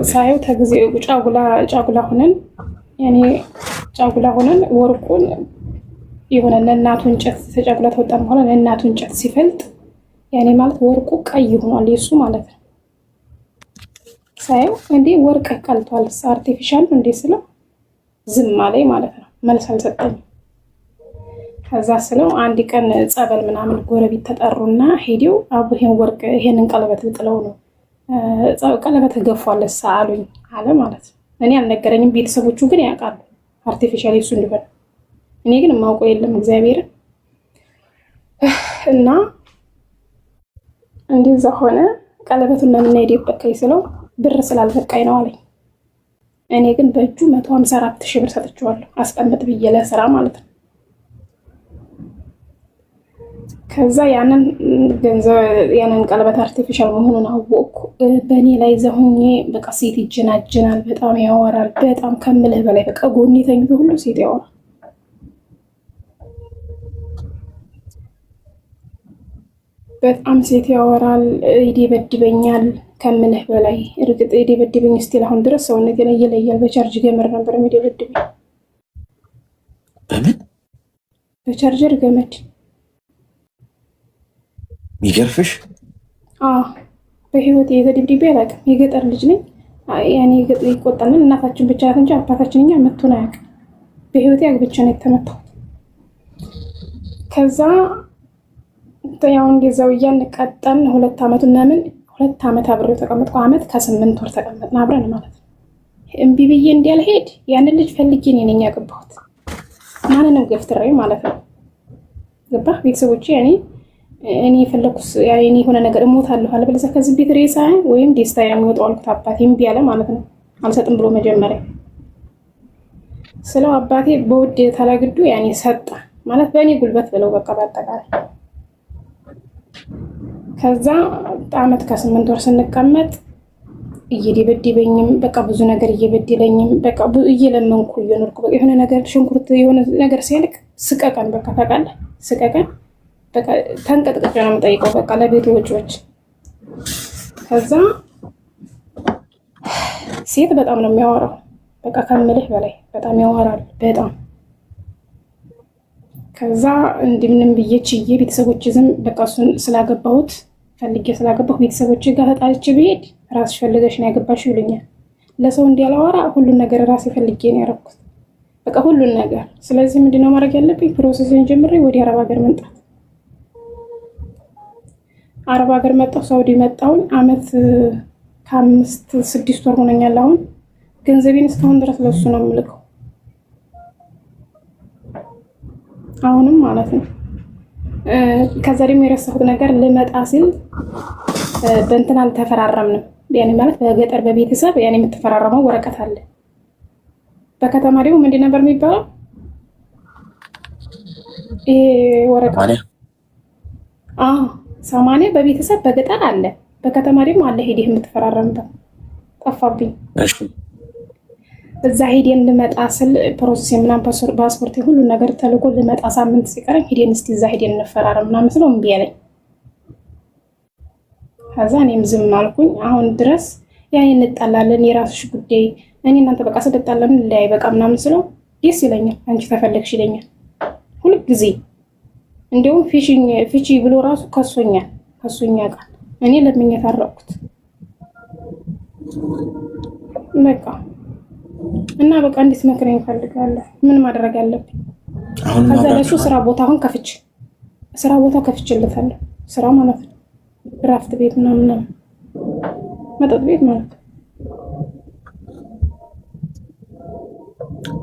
ሳየው ተግዚው ጫጉላ ሆነን ወርቁን የሆነ ለእናቱ እንጨት ተጫጉላ ተወጣን በኋላ ለእናቱ እንጨት ሲፈልጥ ያኔ ማለት ወርቁ ቀይ ሆኗል የሱ ማለት ነው። ሳየው እንዴ ወርቅ ቀልቷል አርቲፊሻል እንዴ ስለው ዝም አለኝ ማለት ነው። መልስ አልሰጠኝም። ከዛ ስለው አንድ ቀን ጸበል ምናምን ጎረቤት ተጠሩና ሄዲው አቡ ይሄን ወርቅ ይሄንን ቀለበት ጥለው ነው ቀለበት ገፏል አሉኝ አለ ማለት ነው። እኔ አልነገረኝም። ቤተሰቦቹ ግን ያውቃሉ አርቲፊሻል እሱ እንደሆነ። እኔ ግን የማውቀው የለም እግዚአብሔር እና እንደዛ ሆነ። ቀለበቱን ለምን ሄደበከኝ ስለው ብር ስላልበቃኝ ነው አለኝ። እኔ ግን በእጁ 154,000 ብር ሰጥቼዋለሁ አስቀምጥ ብዬ ለስራ ማለት ነው። ከዛ ያንን ገንዘብ ያንን ቀለበት አርቲፊሻል መሆኑን አወቅኩ። በእኔ ላይ ዘሁኜ በቃ ሴት ይጀናጀናል፣ በጣም ያወራል፣ በጣም ከምልህ በላይ በቃ ጎኔ ተኝቶ ሁሉ ሴት ያወራል። በጣም ሴት ያወራል፣ ይደበድበኛል ከምልህ በላይ። እርግጥ ይደበድበኝ ስቲል አሁን ድረስ ሰውነቴ ላይ ይለያል። በቻርጅ ገመድ ነበር የሚደበድበኝ። በምን? በቻርጀር ገመድ። ሚገርፍሽ? በህይወት የተደብድቤ አላውቅም። የገጠር ልጅ ነኝ። ያኔ ይቆጣልን እናታችን ብቻ እንጂ አባታችን እኛ መቶን አያውቅም። በህይወቴ አግብቼ ነው የተመታሁት። ከዛ ያው እንደዛው እያንቀጠን 2 ዓመት እና 2 ዓመት አብሬው ተቀመጥኩ። ዓመት ከ8 ወር ተቀመጥን አብረን ማለት ነው። እምቢ ብዬ እንዲያልሄድ ያንን ልጅ ፈልጌ እኔ ነኝ ያገባሁት። ማንንም ገፍትሬ ማለት ነው። ገባ ቤተሰቦቼ እኔ የፈለኩስ እኔ የሆነ ነገር እሞታለሁ አለበለዚያ ከዚህ ቤት ሬሳ ወይም ደስታ የሚወጣው አልኩት። አባቴ እምቢ አለ ማለት ነው። አልሰጥም ብሎ መጀመሪያ ስለው አባቴ በውድ ተላግዱ ሰጠ ማለት በእኔ ጉልበት ብለው በቃ በአጠቃላይ። ከዛ ዓመት ከ8 ወር ስንቀመጥ እየደበደበኝም በቃ ብዙ ነገር እየበደለኝም በቃ እየለመንኩ እየኖርኩ በቃ የሆነ ነገር ሽንኩርት የሆነ ነገር ሲያልቅ ስቀቀን በቃ ታውቃለህ፣ ስቀቀን በቃ ተንቀጥቅጬ ነው የምጠይቀው በቃ ለቤቱ ወጪዎች። ከዛ ሴት በጣም ነው የሚያወራው በቃ ከምልህ በላይ በጣም ያወራል በጣም። ከዛ እንደምንም ብዬ ችዬ ቤተሰቦች ዝም በቃ እሱን ስላገባሁት ፈልጌ ስላገባሁ ቤተሰቦች ጋር ተጣልቼ ብሄድ ራስሽ ፈልገሽ ነው ያገባሽው ይሉኛል። ለሰው እንዲያላወራ ሁሉን ነገር ራሴ ፈልጌ ነው ያደረኩት በቃ ሁሉን ነገር። ስለዚህ ምንድነው ማድረግ ያለብኝ? ፕሮሰስን ጀምሬ ወደ አረብ ሀገር መምጣት። አረብ ሀገር መጣሁ፣ ሳውዲ መጣሁኝ። ዓመት ከ5-6 ወር ሆነኛል። አሁን ገንዘቤን እስካሁን ድረስ ለሱ ነው የምልከው አሁንም ማለት ነው። ከዛ ደግሞ የረሳሁት ነገር ልመጣ ሲል በእንትን አልተፈራረምንም። ያኔ ማለት በገጠር በቤተሰብ ያኔ የምትፈራረመው ወረቀት አለ። በከተማ ደግሞ ምንድን ነበር የሚባለው? ይሄ ወረቀት 80 በቤተሰብ በገጠር አለ፣ በከተማ ደግሞ አለ። ሄደህ የምትፈራረምበት ጠፋብኝ። እዛ ሄደን ልመጣ ስል ፕሮሰስ ምናምን ፓስፖርት ሁሉ ነገር ተልኮ ልመጣ ሳምንት ሲቀረኝ ሄደን እስቲ እዛ ሄደን እንፈራረም ምናምን ስለው እምቢ አለኝ። ከዛ እኔም ዝም አልኩኝ። አሁን ድረስ እንጣላለን፣ የራስሽ ጉዳይ፣ እኔ እናንተ በቃ ስንጣላለን ላይ በቃ ምናምን ስለው ደስ ይለኛል። አንቺ ተፈለግሽ ይለኛል ሁሉ ጊዜ። እንደውም ፊቺ ብሎ ራሱ ከሶኛ ቃል እኔ ለምኜ ታረቅኩት በቃ እና በቃ እንዴት መከረኝ እፈልጋለሁ። ምን ማድረግ አለብኝ? ከዛ ለሱ ስራ ቦታ አሁን ስራ ቦታ ከፍቼለታለሁ። ስራ ማለት ነው ድራፍት ቤት ምናምን መጠጥ ቤት ማለት ነው።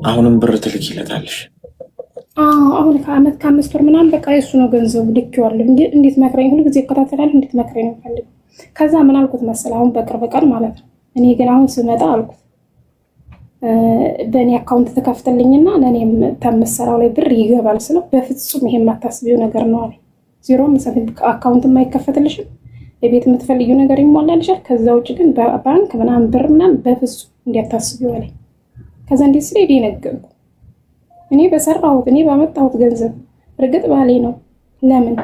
አሁንም ብር ትልኪለታለሽ? አሁን ከዓመት ከ5 ወር ምናምን በቃ የሱ ነው ገንዘቡ ልኬዋለሁ። እንዴት መከረኝ ሁሉ ጊዜ እከታተላለሁ። እንዴት መከረኝ ነው እፈልጋለሁ። ከዛ ምን አልኩት መሰለህ አሁን በቅርብ ቀን ማለት ነው እኔ ግን አሁን ስመጣ አልኩት በእኔ አካውንት ተከፍተልኝና ለእኔም ተምሰራው ላይ ብር ይገባል ስለው በፍጹም ይሄ የማታስቢው ነገር ነው አለ። 0 አካውንት የማይከፈትልሽም የቤት የምትፈልጊው ነገር ይሟላልሻል። ከዛ ውጭ ግን ባንክ ምናምን ብር ምናምን በፍጹም እንዲያታስቢው አለ። ከዛ እንዴት ስለ ነገርኩ እኔ በሰራሁት እኔ ባመጣሁት ገንዘብ እርግጥ ባሌ ነው ለምን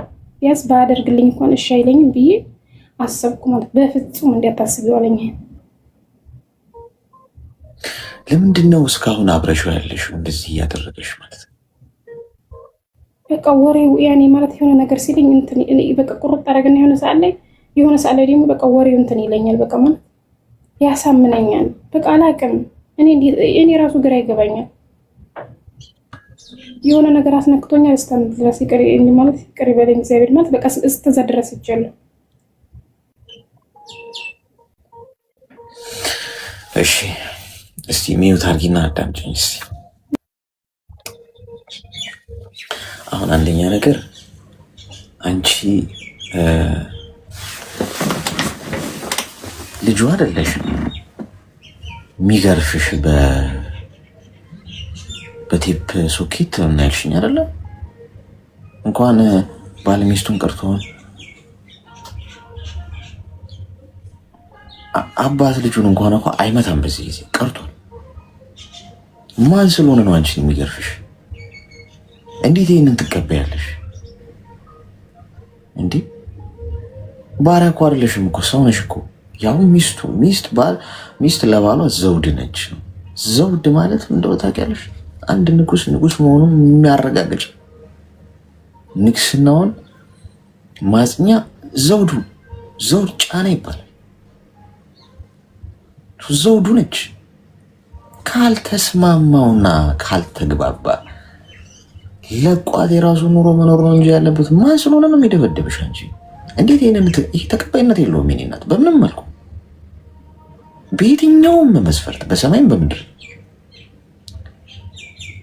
ያስ ባደርግልኝ እንኳን እሺ አይለኝም ብዬ አሰብኩ ማለት በፍጹም እንዲያታስቢው አለኝ። ለምንድን ነው እስካሁን አብረሽው ያለሽው እንደዚህ እያደረገሽ ማለት ነው? በቃ ወሬው ያኔ ማለት የሆነ ነገር ሲለኝ እንትን በቃ ቁርጥ አደረገና የሆነ ሰዓት ላይ ደግሞ በቃ ወሬው እንትን ይለኛል። በቃ ማለት ያሳምነኛል። በቃ አላውቅም እኔ ራሱ ግራ ይገባኛል። የሆነ ነገር አስነክቶኛል። እስከምን ድረስ ይቅር ማለት ይቅር ይበለኝ እግዚአብሔር ማለት በቃ እስከዛ ድረስ ይቻላል። እሺ እስቲ ሚዩት አድርጊና አዳምጪኝ እስቲ። አሁን አንደኛ ነገር አንቺ ልጁ አይደለሽም የሚገርፍሽ በቴፕ ሶኬት እናልሽኝ አይደለም። እንኳን ባል ሚስቱን ቀርቶን አባት ልጁን እንኳን እኮ አይመታም። በዚህ ጊዜ ቀርቷል። ማን ስለሆነ ነው አንቺን የሚገርፍሽ? እንዴት ይሄንን ትቀበያለሽ እንዴ? ባሪያ እኮ አይደለሽም እኮ ሰው ነሽ እኮ። ያው ሚስት ለባሏ ዘውድ ነች። ዘውድ ማለት እንደው ታውቂያለሽ፣ አንድ ንጉስ መሆኑን የሚያረጋግጥ ንግስናውን ማጽኛ ዘውድ ጫና ይባላል። ዘውዱ ነች። ካልተስማማውና ካልተግባባ ለቋት የራሱ ኑሮ መኖር ነው እንጂ ያለበት ማን ስለሆነ ነው የሚደበደብሽ አንቺ? እንዴት ይሄ ተቀባይነት የለውም። የእኔ እናት በምንም መልኩ በየትኛውም መስፈርት በሰማይም በምድር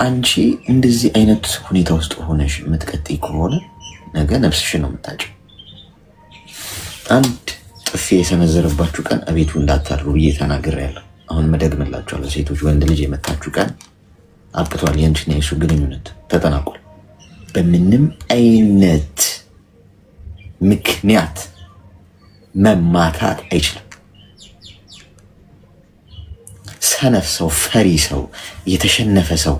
አንቺ እንደዚህ አይነት ሁኔታ ውስጥ ሆነሽ የምትቀጥይ ከሆነ ነገ ነፍስሽን ነው የምታጭው። አንድ ጥፊ የሰነዘረባችሁ ቀን እቤቱ እንዳታድሩ ብዬ ተናግሬያለሁ። አሁን መደግምላችኋለሁ። ሴቶች ወንድ ልጅ የመታችሁ ቀን አብቅቷል። የአንቺና የሱ ግንኙነት ተጠናቋል። በምንም አይነት ምክንያት መማታት አይችልም። ሰነፍ ሰው፣ ፈሪ ሰው፣ የተሸነፈ ሰው፣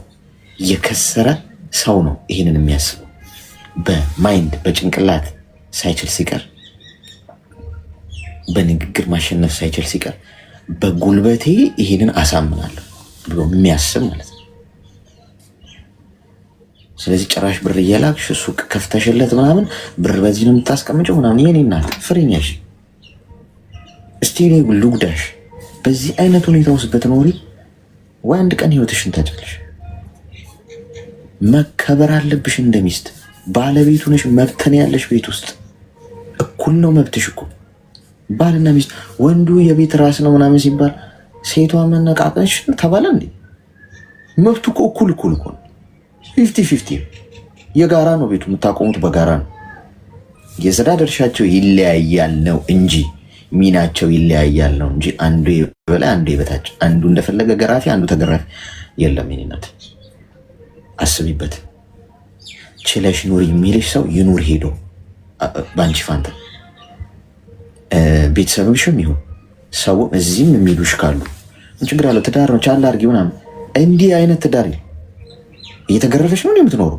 የከሰረ ሰው ነው ይህንን የሚያስበው። በማይንድ በጭንቅላት ሳይችል ሲቀር፣ በንግግር ማሸነፍ ሳይችል ሲቀር በጉልበቴ ይህንን አሳምናለሁ ብሎ የሚያስብ ማለት ነው። ስለዚህ ጭራሽ ብር እየላክሽ ሱቅ ከፍተሽለት ምናምን ብር በዚህ ነው የምታስቀምጨው ምናምን። የኔ እናት ፍሬኛሽ እስቲ እኔ ልጉዳሽ። በዚህ አይነት ሁኔታ ውስጥ በትኖሪ ወይ አንድ ቀን ህይወትሽን ታጫለሽ። መከበር አለብሽ እንደ ሚስት። ባለቤቱ ነሽ፣ መብትን ያለሽ ቤት ውስጥ እኩል ነው መብትሽ እኮ። ባልና ሚስት ወንዱ የቤት ራስ ነው ምናምን ሲባል ሴቷ መነቃቀሽ ተባለ እንዴ? መብቱ እኮ እኩል እኮ ነው። 50-50 የጋራ ነው። ቤቱ የምታቆሙት በጋራ ነው። የስራ ድርሻቸው ይለያያል ነው እንጂ ሚናቸው ይለያያል ነው እንጂ አንዱ የበላይ አንዱ የበታች፣ አንዱ እንደፈለገ ገራፊ አንዱ ተገራፊ የለም። የኔ እናት አስቢበት። ችለሽ ኑር የሚልሽ ሰው ይኑር ሄዶ በአንቺ ፋንታ። ቤተሰብሽም ይሁን ሰው እዚህም የሚሉሽ ካሉ ችግር አለው። ትዳር ነው ቻላ አድርጊ ምናምን። እንዲህ አይነት ትዳር እየተገረፈች ነው የምትኖረው።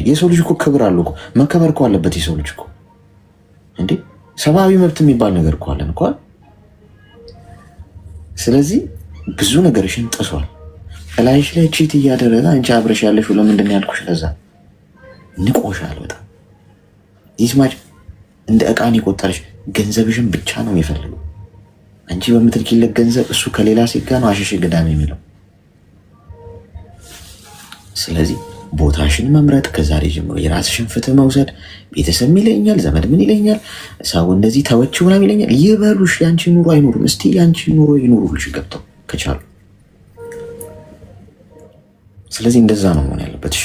የሰው ልጅ እኮ ክብር አለው እኮ፣ መከበር እኮ አለበት የሰው ልጅ እኮ። እንዴ ሰብአዊ መብት የሚባል ነገር እኮ አለን እኮ። ስለዚህ ብዙ ነገርሽን ጥሷል። እላይሽ ላይ ቺት እያደረገ አንቺ አብረሽ ያለሽ ለምንድን ያልኩሽ? ለዛ ንቆሻል በጣም ይስማጭ። እንደ ዕቃን የቆጠረሽ ገንዘብሽን ብቻ ነው የሚፈልገው። አንቺ በምትልኪለት ገንዘብ እሱ ከሌላ ሴት ጋር ነው አሸሽ ገዳም የሚለው። ስለዚህ ቦታሽን መምረጥ፣ ከዛሬ ጀምሮ የራስሽን ፍትህ መውሰድ። ቤተሰብ ምን ይለኛል፣ ዘመድ ምን ይለኛል፣ ሰው እንደዚህ ተወችው ምናምን ይለኛል ይበሉሽ። ያንቺ ኑሮ አይኖሩም። እስቲ ያንቺ ኑሮ ይኖሩልሽ ገብተው ከቻሉ። ስለዚህ እንደዛ ነው መሆን ያለበት። እሺ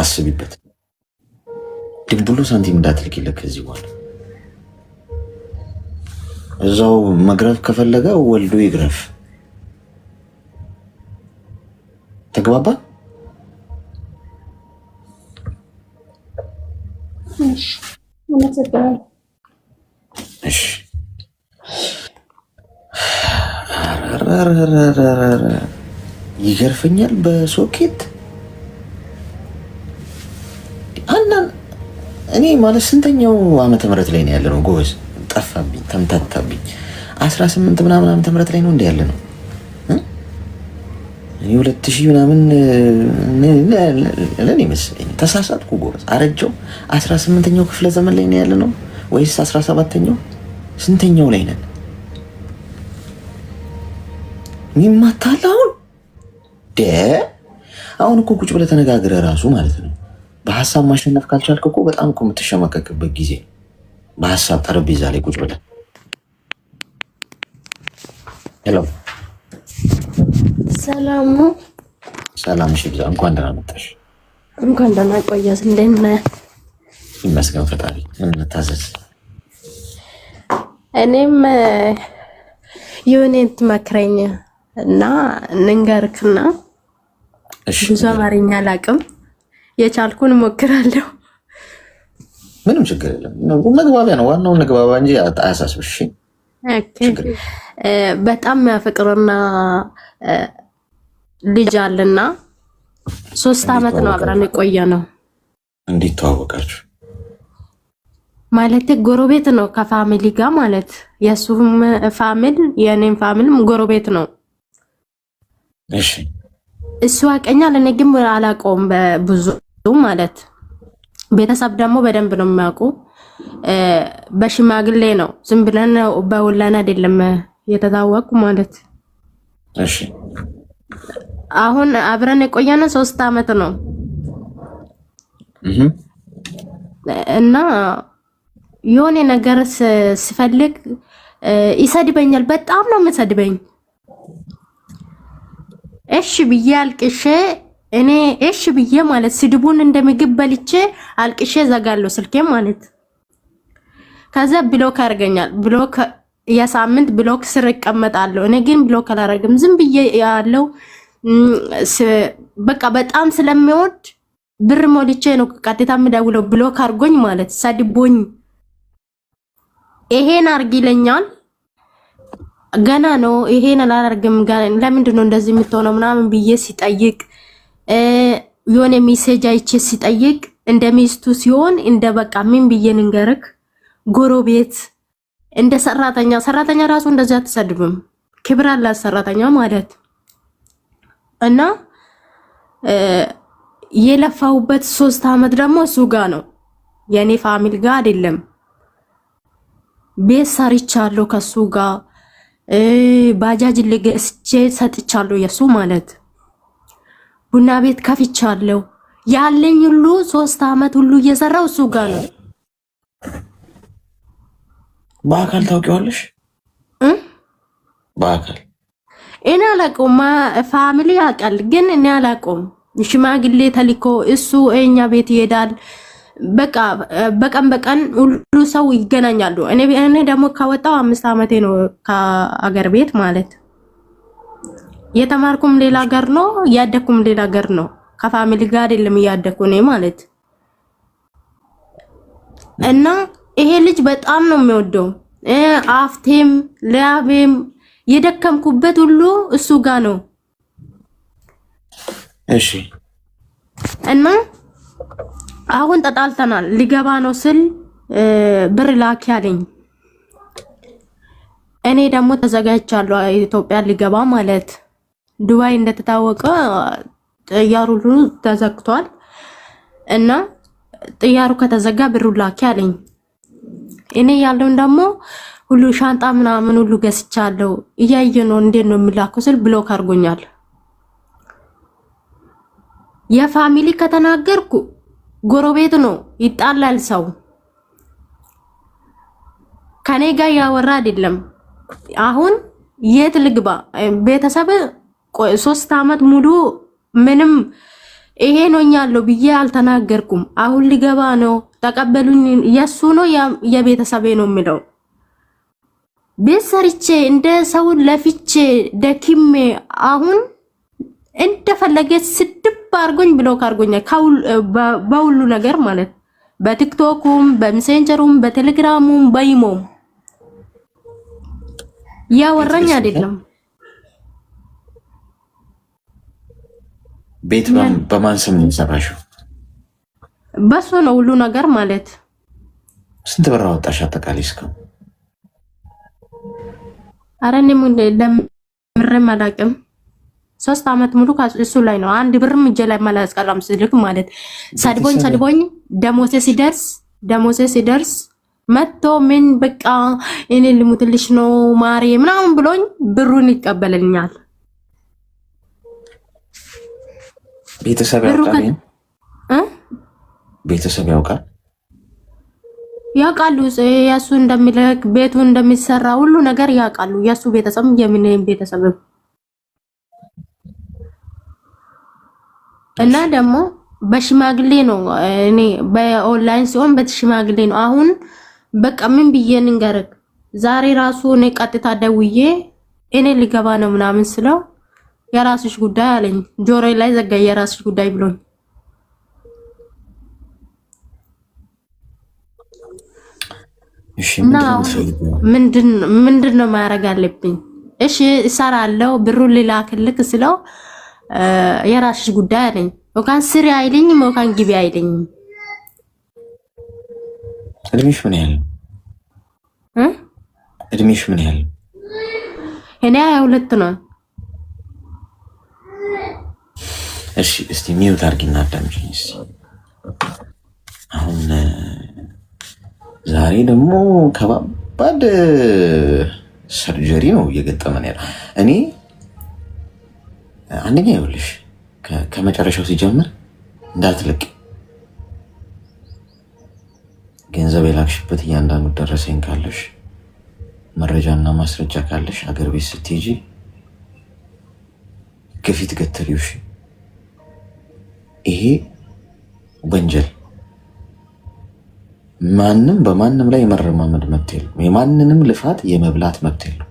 አስቢበት። ድንብሎ ሳንቲም እንዳትልኪለት ከዚህ በኋላ። እዛው መግረፍ ከፈለገ ወልዶ ይግረፍ። ተግባባ? እሺ ይገርፈኛል በሶኬት እኔ ማለት ስንተኛው ዓመተ ምህረት ላይ ነው ያለ ነው? ጎበዝ ጠፋብኝ፣ ተምታታብኝ። 18 ምናምን ዓመተ ምህረት ላይ ነው እንደ ያለ ነው። እኔ 2000 ምናምን ለኔ መስለኝ ተሳሳትኩ። ጎበዝ አረጀው። 18ኛው ክፍለ ዘመን ላይ ነው ያለ ነው ወይስ 17ኛው? ስንተኛው ላይ ነን? ሚማታል አሁን እኮ ቁጭ ብለህ ተነጋግረህ ራሱ ማለት ነው። በሀሳብ ማሸነፍ ካልቻልክ እኮ በጣም እኮ የምትሸማቀቅበት ጊዜ። በሀሳብ ጠረጴዛ ላይ ቁጭ ብለህ ሄሎ፣ ሰላሙ ሰላም ሺ ብዛ። እንኳን ደህና መጣሽ። እንኳን ደህና ቆያት። እንዴት ነህ? ይመስገን ፈጣሪ። ምን እንታዘዝ? እኔም የሆነ ትመክረኝ እና እንንገርክና ብዙ አማርኛ አላውቅም፣ የቻልኩን እሞክራለሁ። ምንም ችግር የለም። መግባቢያ ነው ዋናው፣ መግባቢያ እንጂ አያሳስብሽ። በጣም የሚያፈቅርና ልጅ አለና 3 አመት ነው አብረን የቆየ ነው። እንዴት ተዋወቃችሁ? ማለት ጎረቤት ነው ከፋሚሊ ጋር ማለት የሱም ፋሚሊ የኔም ፋሚሊም ጎረቤት ነው። እሺ እሱ ያቀኛል፣ እኔ ግን አላውቀውም በብዙ ማለት። ቤተሰብ ደግሞ በደንብ ነው የሚያውቁ። በሽማግሌ ነው ዝም ብለን በወላን አይደለም የተታወቁ ማለት። እሺ አሁን አብረን የቆየነው 3 አመት ነው እና የሆነ ነገር ስፈልግ ይሰድበኛል። በጣም ነው የምሰድበኝ። እሺ ብዬ አልቅሼ እኔ እሺ ብዬ ማለት ስድቡን እንደምግብ በልቼ አልቅሼ ዘጋለሁ ስልኬ ማለት። ከዛ ብሎክ ያርገኛል። ብሎክ የሳምንት ብሎክ ስር እቀመጣለሁ። እኔ ግን ብሎክ አላረግም፣ ዝም ብዬ ያለው በቃ በጣም ስለሚወድ ብር ሞልቼ ነው ቀጥታ የምደውለው። ብሎክ አርጎኝ ማለት ሰድቦኝ ይሄን አርግ ይለኛል። ገና ነው ይሄን አላርግም፣ ለምንድን ነው እንደዚህ የምትሆነው ምናምን ብዬ ሲጠይቅ የሆነ ሜሴጅ አይቼ ሲጠይቅ እንደ ሚስቱ ሲሆን እንደ በቃ ምን ብዬ ንገርክ ጎረቤት እንደ ሰራተኛ ራሱ እንደዛ አትሰድብም። ክብር አላት ሰራተኛ ማለት እና የለፋውበት 3 አመት ደግሞ እሱ ጋር ነው የኔ ፋሚሊ ጋር አይደለም። ቤት ሰርቻለሁ ከሱ ጋር ባጃጅ ለገስቼ ሰጥቻለሁ የሱ ማለት ቡና ቤት ከፍቻለሁ። ያለኝ ሁሉ 3 አመት ሁሉ እየሰራው እሱ ጋር ነው። በአካል ታውቂዋለሽ? በአካል እኔ አላውቀውም። ፋሚሊ ያውቃል ግን እኔ አላውቀውም። ሽማግሌ ተልኮ እሱ እኛ ቤት ይሄዳል። በቃ በቀን ሁሉ ሰው ይገናኛሉ። እኔ ደግሞ ከወጣው 5 አመቴ ነው ከአገር ቤት ማለት። የተማርኩም ሌላ ሀገር ነው፣ ያደኩም ሌላ ሀገር ነው። ከፋሚሊ ጋር አይደለም ያደኩ እኔ ማለት እና ይሄ ልጅ በጣም ነው የሚወደው። አፍቴም ላቤም የደከምኩበት ሁሉ እሱ ጋር ነው። እሺ እና አሁን ተጣልተናል። ሊገባ ነው ስል ብር ላኪ አለኝ። እኔ ደግሞ ተዘጋጅቻለሁ ኢትዮጵያ ሊገባ ማለት። ዱባይ እንደተታወቀ ጥያሩ ሁሉ ተዘግቷል እና ጥያሩ ከተዘጋ ብሩ ላኪ አለኝ። እኔ ያለውን ደግሞ ሁሉ ሻንጣ ምናምን ሁሉ ገዝቻለሁ። እያየ ነው እንዴት ነው የሚላከው ስል ብሎክ አድርጎኛል። የፋሚሊ ከተናገርኩ ጎረቤት ነው ይጣላል ሰው። ከኔ ጋር ያወራ አይደለም። አሁን የት ልግባ? ቤተሰብ 3 አመት ሙሉ ምንም ይሄ ነው ያለው ብዬ አልተናገርኩም። አሁን ሊገባ ነው ተቀበሉኝ። የሱ ነው የቤተሰቤ ነው የሚለው። ቤት ሰርቼ እንደ ሰው ለፍቼ ደክሜ አሁን እንደፈለገ ስድብ አርጎኝ ብሎክ አርጎኛል። በሁሉ ነገር ማለት በቲክቶኩም በሜሴንጀሩም በቴሌግራሙም በኢሞም ያወራኝ አይደለም። ቤት በማን ስም ሰራሽው? በሱ ነው ሁሉ ነገር ማለት። ስንት ብር አወጣሽ አጠቃላይ እስካሁን? ኧረ እኔም ለምሬም አላውቅም። 3 አመት ሙሉ እሱ ላይ ነው። አንድ ብርም እጄ ላይ ማላስቀራም ስልክ ማለት ሰድቦኝ ደሞሴ ሲደርስ መጥቶ ምን በቃ እኔ ልሙትልሽ ነው ማሪ ምናምን ብሎኝ ብሩን ይቀበልኛል። ቤተሰብ ያውቃል? ቤተሰብ ያውቃሉ። ያሱ እንደሚለክ ቤቱ እንደሚሰራ ሁሉ ነገር ያውቃሉ። ያሱ ቤተሰብ የምን ቤተሰብ እና ደግሞ በሽማግሌ ነው። እኔ በኦንላይን ሲሆን በሽማግሌ ነው። አሁን በቃ ምን ብዬ ንገርክ? ዛሬ ራሱ እኔ ቀጥታ ደውዬ እኔ ሊገባ ነው ምናምን ስለው የራስሽ ጉዳይ አለኝ። ጆሮ ላይ ዘጋ የራስሽ ጉዳይ ብሎኝ። እና ምንድን ነው ማድረግ አለብኝ? እሺ እሰራለሁ፣ ብሩን ልላክልክ ስለው የራስሽ ጉዳይ አለኝ። ወካን ስሪ አይለኝም፣ ወካን ግቢ አይለኝም። እድሜሽ ምን ያህል? እድሜሽ ምን ያህል? እኔ 22 ነው። እሺ እስቲ ሚውት አድርጊና አዳምጪኝ እስቲ። አሁን ዛሬ ደግሞ ከባድ ሰርጀሪ ነው እየገጠመን ያለው። እኔ አንደኛ ይኸውልሽ ከመጨረሻው ሲጀምር እንዳትለቅ ገንዘብ የላክሽበት እያንዳንዱ ደረሰኝ ካለሽ መረጃና ማስረጃ ካለሽ አገር ቤት ስትሄጂ ከፊት ገተሪውሽ ይሄ ወንጀል ማንም በማንም ላይ የመረማመድ መብት የለም። የማንንም ልፋት የመብላት መብት የለም።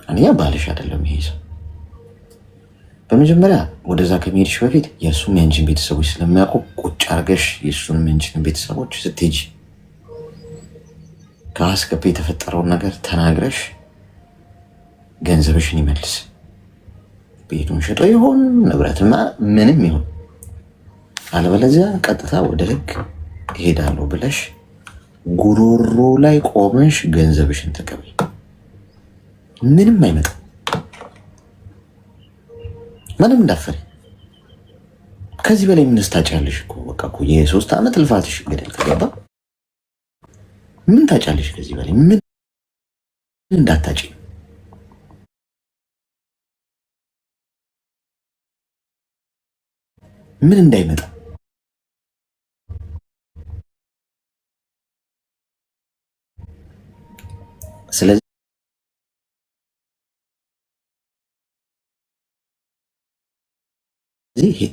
አንያ ባልሽ አይደለም ይሄ ሰው። በመጀመሪያ ወደዛ ከመሄድሽ በፊት የእሱም የአንቺን ቤተሰቦች ስለሚያውቁ ቁጭ አርገሽ የእሱንም የአንቺን ቤተሰቦች ስትሄጂ ከአስከፊ የተፈጠረውን ነገር ተናግረሽ ገንዘብሽን ይመልስ። ቤቱን ሸጦ ይሆን ንብረትና ምንም ይሁን፣ አለበለዚያ ቀጥታ ወደ ህግ እሄዳለሁ ብለሽ ጉሮሮ ላይ ቆመሽ ገንዘብሽን ተቀበይ። ምንም አይመጣም። ምንም እንዳፈሪ ከዚህ በላይ ምን ታጫለሽ? እኮ በቃ እኮ የ3 ዓመት ልፋትሽ ገደል ከገባ ምን ታጫለሽ? ከዚህ በላይ ምን እንዳታጭ ምን እንዳይመጣ ስለዚህ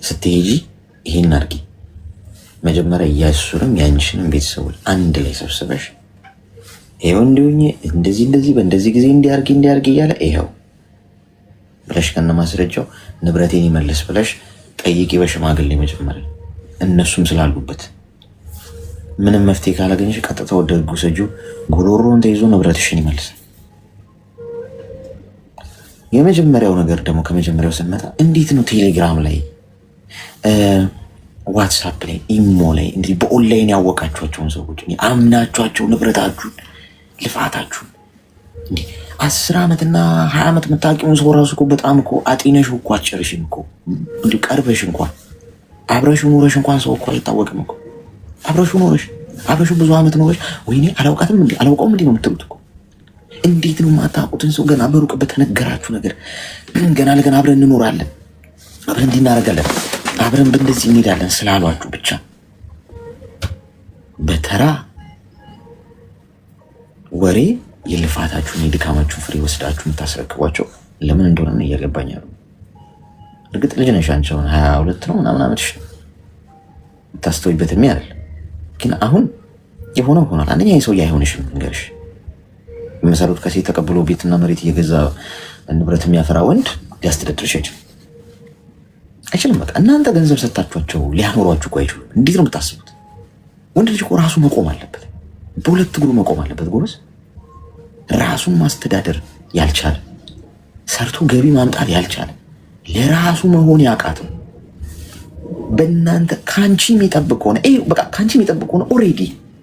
ስትሄጂ ይሄን አድርጊ። መጀመሪያ የእሱንም የአንቺንም ቤተሰቦች አንድ ላይ ሰብስበሽ ይኸው እንዲሁኝ እንደዚህ በእንደዚህ ጊዜ እንዲያርጊ እያለ ይኸው ብለሽ ከነ ማስረጃው ንብረቴን ይመልስ ብለሽ ጠይቂ። በሽማግሌ መጀመሪያ እነሱም ስላሉበት ምንም መፍትሄ ካላገኘሽ ቀጥታ ወደ ህጉ ሰጂው ጉሮሮን ተይዞ ንብረትሽን ይመልሳል። የመጀመሪያው ነገር ደግሞ ከመጀመሪያው ስንመጣ እንዴት ነው ቴሌግራም ላይ ዋትሳፕ ላይ ኢሞ ላይ እንዲህ በኦንላይን ያወቃችኋቸውን ሰዎች አምናችኋቸው ንብረታችሁን ልፋታችሁን እንዲህ 10 ዓመትና 20 ዓመት የምታውቂውን ሰው ራሱ እኮ በጣም እኮ አጤነሽ እኮ አትጨርሽም እኮ እንዲህ ቀርበሽ እንኳን አብረሽ ኖረሽ እንኳን ሰው እኮ አይታወቅም እኮ አብረሽ ኖረሽ አብረሽ ብዙ ዓመት ኖረሽ ወይኔ አላውቃትም እንዴ አላውቀውም እንዴ ነው የምትሉት እኮ። እንዴት ነው የማታውቁትን ሰው ገና በሩቅበት ተነገራችሁ ነገር ገና ለገና አብረን እንኖራለን አብረን እንዲህ እናደርጋለን አብረን በእንደዚህ እንሄዳለን ስላሏችሁ ብቻ በተራ ወሬ የልፋታችሁን የድካማችሁን ፍሬ ወስዳችሁ የምታስረክቧቸው ለምን እንደሆነ እየገባኝ ነው። እርግጥ ልጅ ነሽ አንቺ አሁን 22 ነው ምናምን ዓመትሽ ታስተውይበትም ያለ ግን አሁን የሆነው ሆኗል። አንደኛ የሰውዬ አይሆንሽም እንገርሽ መሰሩት ከሴት ተቀብሎ ቤትና መሬት እየገዛ ንብረት የሚያፈራ ወንድ ሊያስተዳድርሽ አይችልም። በቃ እናንተ ገንዘብ ሰጣችኋቸው ሊያኖሯችሁ እኮ አይችሉም። እንዴት ነው የምታስቡት? ወንድ ልጅ እኮ ራሱ መቆም አለበት፣ በሁለት እግሩ መቆም አለበት። ጎበዝ ራሱን ማስተዳደር ያልቻለ ሰርቶ ገቢ ማምጣት ያልቻለ ለራሱ መሆን ያቃተው በእናንተ ካንቺ የሚጠብቅ ሆነ በቃ ካንቺ የሚጠብቅ ሆነ ኦልሬዲ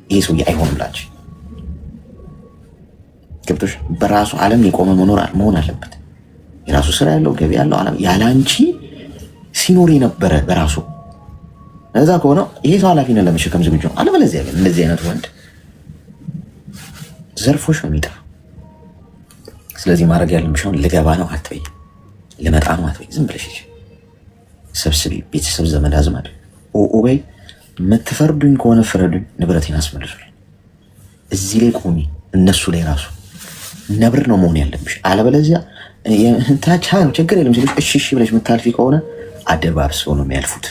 ይሄ ሰውዬ አይሆንላችሁ። ገብቶሽ በራሱ ዓለም የቆመ መሆን አለበት። የራሱ ስራ ያለው ገቢ ያለው ዓለም ያላንቺ ሲኖር የነበረ በራሱ እዛ ከሆነ ይሄ ሰው ኃላፊነት ለመሸከም ዝግጁ ነው። አለበለዚያ ግን እንደዚህ አይነት ወንድ ዘርፎሽ ነው የሚጠፋ። ስለዚህ ማድረግ ያለብሽ አሁን ልገባ ነው አትበይ፣ ልመጣ ነው አትበይ። ዝም ብለሽ ሰብስቢ፣ ቤተሰብ ዘመድ አዝማድ በይ። የምትፈርዱኝ ከሆነ ፍረዱኝ፣ ንብረቴን አስመልሱልኝ። እዚህ ላይ ቆሚ። እነሱ ላይ ራሱ ነብር ነው መሆን ያለብሽ። አለበለዚያ ታቻ ነው ችግር የለም ሲሉሽ እሺ ብለሽ የምታልፊ ከሆነ አደባብሰው ነው የሚያልፉት።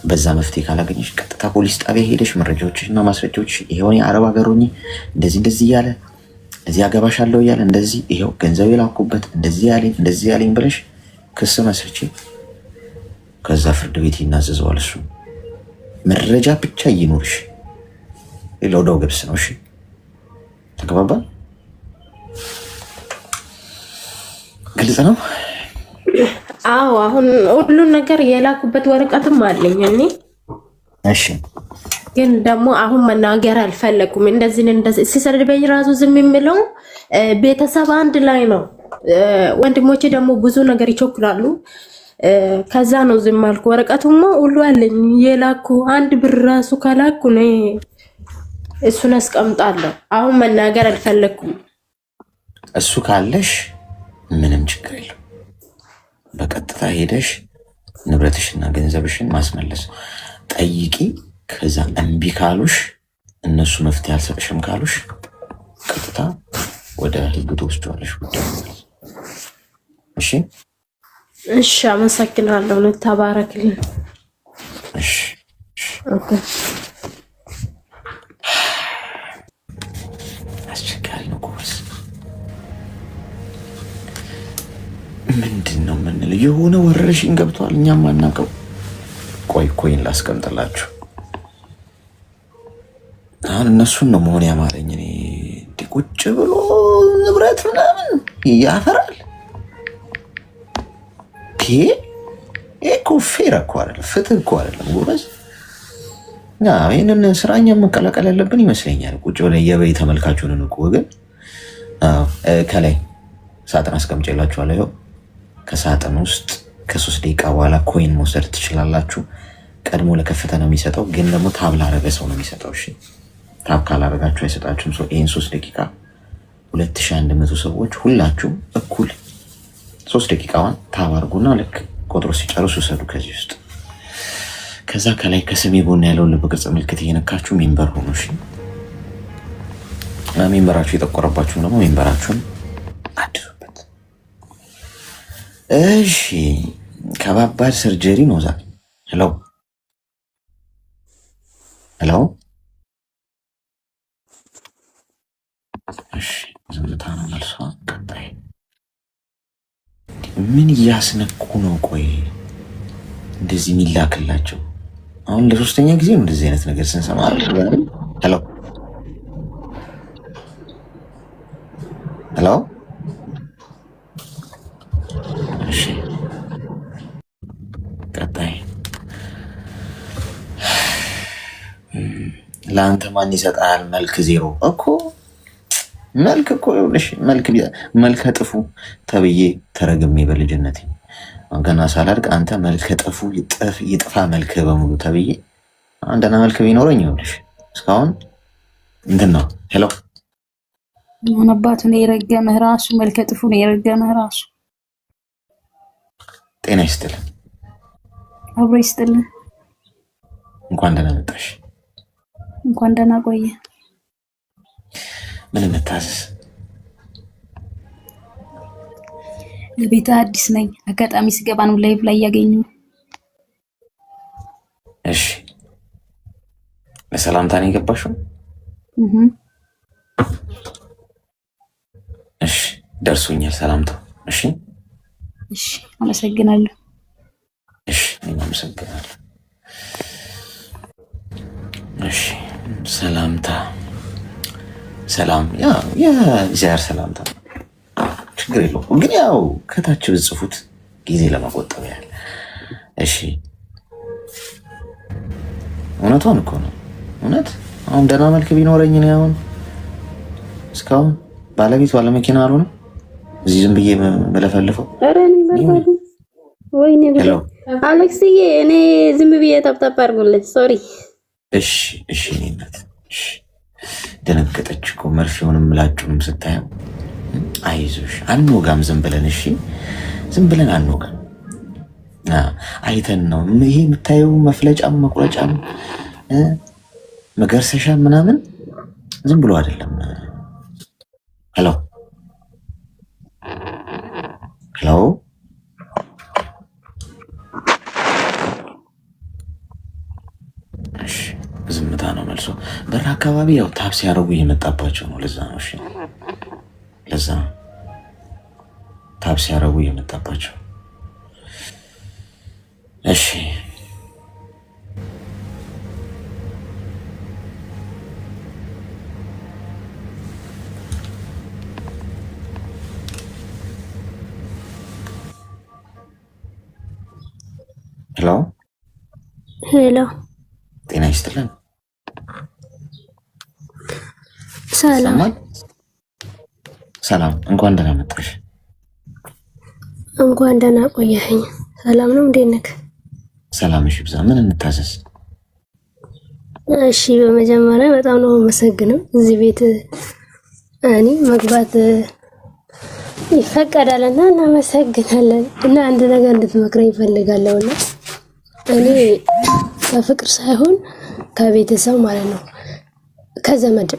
በዛ መፍትሄ ካላገኘሽ ቀጥታ ፖሊስ ጣቢያ ሄደሽ መረጃዎችና ማስረጃዎች ይሄውን የአረብ ሀገር ሆኜ እንደዚህ እያለ እዚህ አገባሻለሁ እያለ እንደዚህ ይኸው ገንዘብ የላኩበት እንደዚህ ያለኝ ብለሽ ክስ መስርቼ ከዛ ፍርድ ቤት ይናዘዘዋል። እሱ መረጃ ብቻ ይኖርሽ፣ ሌላው ደው ገብስ ነው። እሺ ተግባባ? ግልጽ ነው? አዎ አሁን ሁሉን ነገር የላኩበት ወረቀትም አለኝ እኔ። እሺ ግን ደግሞ አሁን መናገር አልፈለኩም። እንደዚህ ሲሰድበኝ ራሱ ዝም የሚለው ቤተሰብ አንድ ላይ ነው። ወንድሞቼ ደግሞ ብዙ ነገር ይቸኩላሉ። ከዛ ነው ዝም አልኩ። ወረቀቱማ ሁሉ አለኝ የላኩ አንድ ብር ራሱ ካላኩ ነው እሱን አስቀምጣለሁ። አሁን መናገር አልፈለኩም። እሱ ካለሽ ምንም ችግር የለም። በቀጥታ ሄደሽ ንብረትሽና ገንዘብሽን ማስመለስ ጠይቂ። ከዛ እምቢ ካሉሽ እነሱ መፍትሄ አልሰጥሽም ካሉሽ ቀጥታ ወደ ህግ ትወስጂዋለሽ። እሺ እሺ፣ አመሰግናለሁ። ተባረክልኝ። እሺ ኦኬ። አስቸጋሪ ነው ጎበዝ። ምንድን ነው የምንለው? የሆነ ወረርሽኝ ገብቷል፣ እኛም አናውቀው። ቆይ ኮይን ላስቀምጥላችሁ። አሁን እነሱን ነው መሆን ያማረኝ። እኔ ቁጭ ብሎ ንብረት ምናምን ያፈራል። ይሄ እኮ ፌር እኮ አይደለም፣ ፍትህ እኮ አይደለም ጎበዝ። ይህንን ስራኛ መቀላቀል ያለብን ይመስለኛል። ቁጭ ብለን የበይ ተመልካቹንን እኮ ግን ከላይ ሳጥን አስቀምጬላችኋለሁ። ይኸው ከሳጥን ውስጥ ከ3 ደቂቃ በኋላ ኮይን መውሰድ ትችላላችሁ። ቀድሞ ለከፈተ ነው የሚሰጠው፣ ግን ደግሞ ታብ ላረገ ሰው ነው የሚሰጠው። እሺ ታብ ካላረጋችሁ አይሰጣችሁም። ይህን 3 ደቂቃ 2100 ሰዎች ሁላችሁም እኩል 3 ደቂቃዋን ታብ አድርጉና ልክ ቆጥሮ ሲጨርሱ ውሰዱ ከዚህ ውስጥ። ከዛ ከላይ ከስሜ ጎን ያለውን ልብ ቅርጽ ምልክት እየነካችሁ ሜምበር ሆኑ። እሺ ሜምበራችሁ የጠቆረባችሁም ደግሞ ሜምበራችሁን አድሩበት። እሺ ከባባድ ሰርጀሪ ነው ዛሬ። ሄሎ ሄሎ። እሺ ዝምታ ነው መልሷ። ቀጣይ ምን እያስነኩ ነው? ቆይ እንደዚህ የሚላክላቸው አሁን ለ3ኛ ጊዜ ነው እንደዚህ አይነት ነገር ስንሰማ። ሄሎ ሄሎ። እሺ ቀጣይ ለአንተ ማን ይሰጣል? መልክ 0 እኮ መልክ እኮ ይኸውልሽ፣ መልከ ጥፉ ተብዬ ተረግሜ በልጅነቴ ገና ሳላድግ አንተ መልከ ጥፉ ይጥፋ መልክ በሙሉ ተብዬ አንደና መልክ ቢኖረኝ ይኸውልሽ እስካሁን እንትን ነው። ሄሎ ምን አባቱ ነው የረገመህ? ራሱ መልከ ጥፉ ነው የረገመህ ራሱ። ጤና ይስጥልን። አብሮ ይስጥልን። እንኳን ደህና መጣሽ። እንኳን ደህና ቆየ። ምን እንታዘዝ? ለቤት አዲስ ነኝ። አጋጣሚ ስገባ ነው ላይቭ ላይ ያገኙ። እሺ ለሰላምታ ነው የገባሽው? እሺ ደርሶኛል ሰላምታው። እሺ እሺ አመሰግናለሁ። እሺ እኔም አመሰግናለሁ። እሺ ሰላምታ ሰላም የእግዚአብሔር ሰላምታ ችግር የለውም፣ ግን ያው ከታች ብጽፉት ጊዜ ለመቆጠብ ያህል። እሺ እውነቷን እኮ ነው። እውነት አሁን ደህና መልክ ቢኖረኝ ነው አሁን እስካሁን ባለቤት ባለመኪና አልሆነ እዚህ ዝም ብዬ መለፈልፈው። ወይኔ አሌክስዬ፣ እኔ ዝም ብዬ ጠብጠብ አድርጎለች። ሶሪ። እሺ እሺ እናት እሺ። ደነገጠች እኮ መርፌውንም ምላጩንም ስታየው። አይዞሽ አንወጋም ዝም ብለን። እሺ ዝም ብለን አንወጋም። አይተን ነው ይሄ የምታየው መፍለጫም መቁረጫም መገርሰሻ ምናምን ዝም ብሎ አይደለም። ሄሎ ሄሎ። ዝምታ ነው መልሶ። በር አካባቢ ያው ታብ ሲያደርጉ እየመጣባቸው ነው። ለዛ ነው። እሺ ለዛ ታብ ሲያረጉ የመጣባቸው። እሺ ሄሎ ሄሎ፣ ጤና ይስጥልን። ሰላም ሰላም፣ እንኳን ደህና መጣሽ። እንኳን ደህና ቆየኸኝ። ሰላም ነው? እንዴት ነህ? ሰላምሽ ይብዛ። ምን እንታዘዝ? እሺ፣ በመጀመሪያ በጣም ነው የማመሰግነው። እዚህ ቤት እኔ መግባት ይፈቀዳልና እናመሰግናለን። እና አንድ ነገር እንድትመክረኝ እፈልጋለሁና እኔ ከፍቅር ሳይሆን ከቤተሰብ ማለት ነው፣ ከዘመድ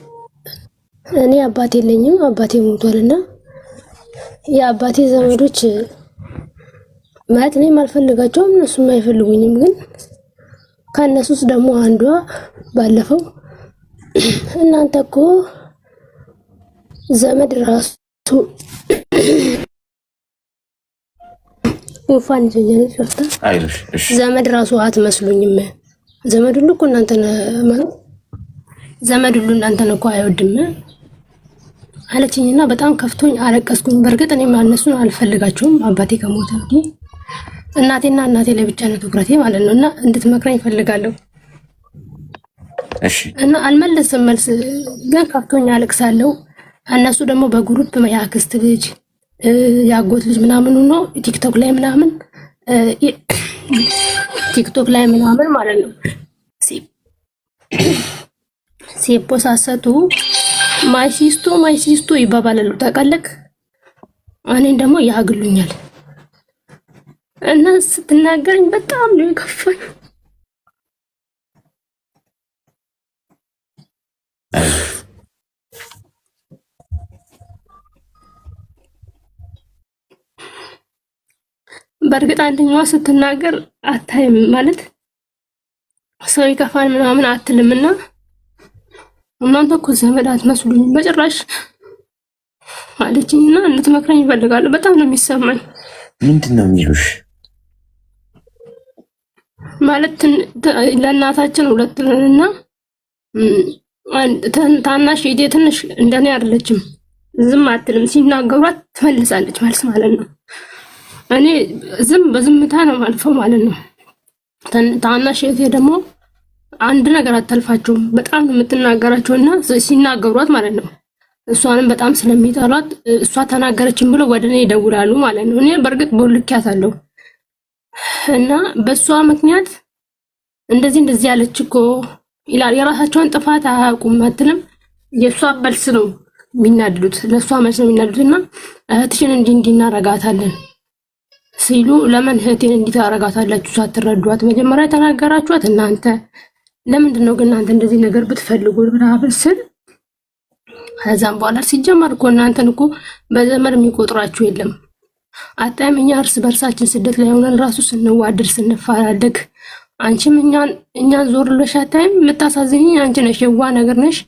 እኔ አባት የለኝም፣ አባቴ ሞቷልና የአባቴ ዘመዶች ማለት እኔም አልፈልጋቸውም እነሱም አይፈልጉኝም። ግን ከእነሱስ ደግሞ አንዷ ባለፈው እናንተ እኮ ዘመድ ራሱ ወፋን ጀነሪ ሰርታ አይዞሽ። እሺ ዘመድ ራሱ አትመስሉኝም። ዘመድ ሁሉ እኮ እናንተ ማለት ዘመድ ሁሉ እናንተን እኮ አይወድም አለችኝና በጣም ከፍቶኝ አለቀስኩኝ። በእርግጥ እኔም እነሱን አልፈልጋቸውም አባቴ ከሞተ ወዲህ እናቴና እናቴ ላይ ብቻ ነው ትኩረቴ ማለት ነው። እና እንድትመክረኝ እፈልጋለሁ። እሺ እና አልመለስም መልስ፣ ግን ከፍቶኝ አለቅሳለሁ። እነሱ ደግሞ በግሩፕ የአክስት ልጅ ያጎት ልጅ ምናምን ነው ቲክቶክ ላይ ምናምን ማለት ነው ሲፖሳሰቱ ማይሲስቶ ይባባላሉ። ታውቃለህ? እኔን ደግሞ ያግሉኛል እና ስትናገረኝ በጣም ነው የከፋኝ። በእርግጥ አንደኛዋ ስትናገር አታይም ማለት ሰው ይከፋል ምናምን አትልምና እናንተ እኮ ዘመድ አትመስሉኝ በጭራሽ አለችኝና እንድትመክረኝ ይፈልጋሉ። በጣም ነው የሚሰማኝ። ምንድን ነው የሚሉሽ? ማለት ለእናታችን ሁለት ነንና ታናሽ ሂዴ ትንሽ እንደኔ አይደለችም፣ ዝም አትልም። ሲናገሯት ትመልሳለች መልስ ማለት ነው። እኔ በዝምታ ነው ማልፈው ማለት ነው። ታናሽ እህቴ ደግሞ አንድ ነገር አታልፋቸውም። በጣም ነው የምትናገራቸውና ሲናገሯት ማለት ነው እሷንም በጣም ስለሚጠሏት እሷ ተናገረችም ብለው ወደ እኔ ይደውላሉ ማለት ነው። እኔ በእርግጥ ቦልኪያታለሁ እና በእሷ ምክንያት እንደዚህ ያለች እኮ ይላል። የራሳቸውን ጥፋት አያውቁም አትልም። የእሷ መልስ ነው የሚናድዱት፣ ለእሷ መልስ ነው የሚናድዱትና እህትሽን እንዲህ እናረጋታለን ሲሉ ለምን እህቴን እንዲህ ታረጋታላችሁ ሳትረዷት? መጀመሪያ ተናገራችኋት እናንተ። ለምንድን ነው ግን እናንተ እንደዚህ ነገር ብትፈልጉ ምናምን ስል ከዛም በኋላ ሲጀመር እኮ እናንተን እኮ በዘመድ የሚቆጥራችሁ የለም። አጣም እኛ እርስ በርሳችን ስደት ላይ ሆነን ራሱ ስንዋደድ ስንፋራደግ አንቺም እኛን ዞር ብለሽ አታይም። የምታሳዝኝ አንቺ ነሽ፣ የዋ ነገር ነሽ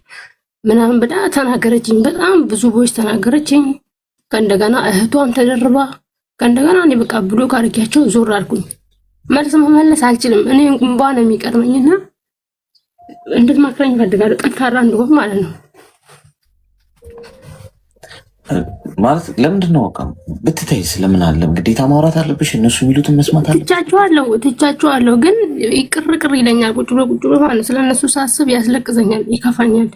ምናምን ብላ ተናገረችኝ። በጣም ብዙ ቦይስ ተናገረችኝ። ከእንደገና እህቷም ተደርባ ከእንደገና እኔ በቃ ብሎ ካርኪያቸው ዞር አልኩኝ። መልስ መመለስ አልችልም። እኔ እንባ ነው የሚቀርመኝና እንድትመክረኝ እፈልጋለሁ፣ ጠንካራ እንደሆን ማለት ነው። ማለት ለምንድን ነው ብትተይ ስለምን አለም ግዴታ ማውራት አለብሽ? እነሱ የሚሉትን መስማት አለ። ትቻቸዋለሁ፣ ግን ቅር ይለኛል። ቁጭ ብሎ ማለት ስለነሱ ሳስብ ያስለቅዘኛል፣ ይከፋኛል።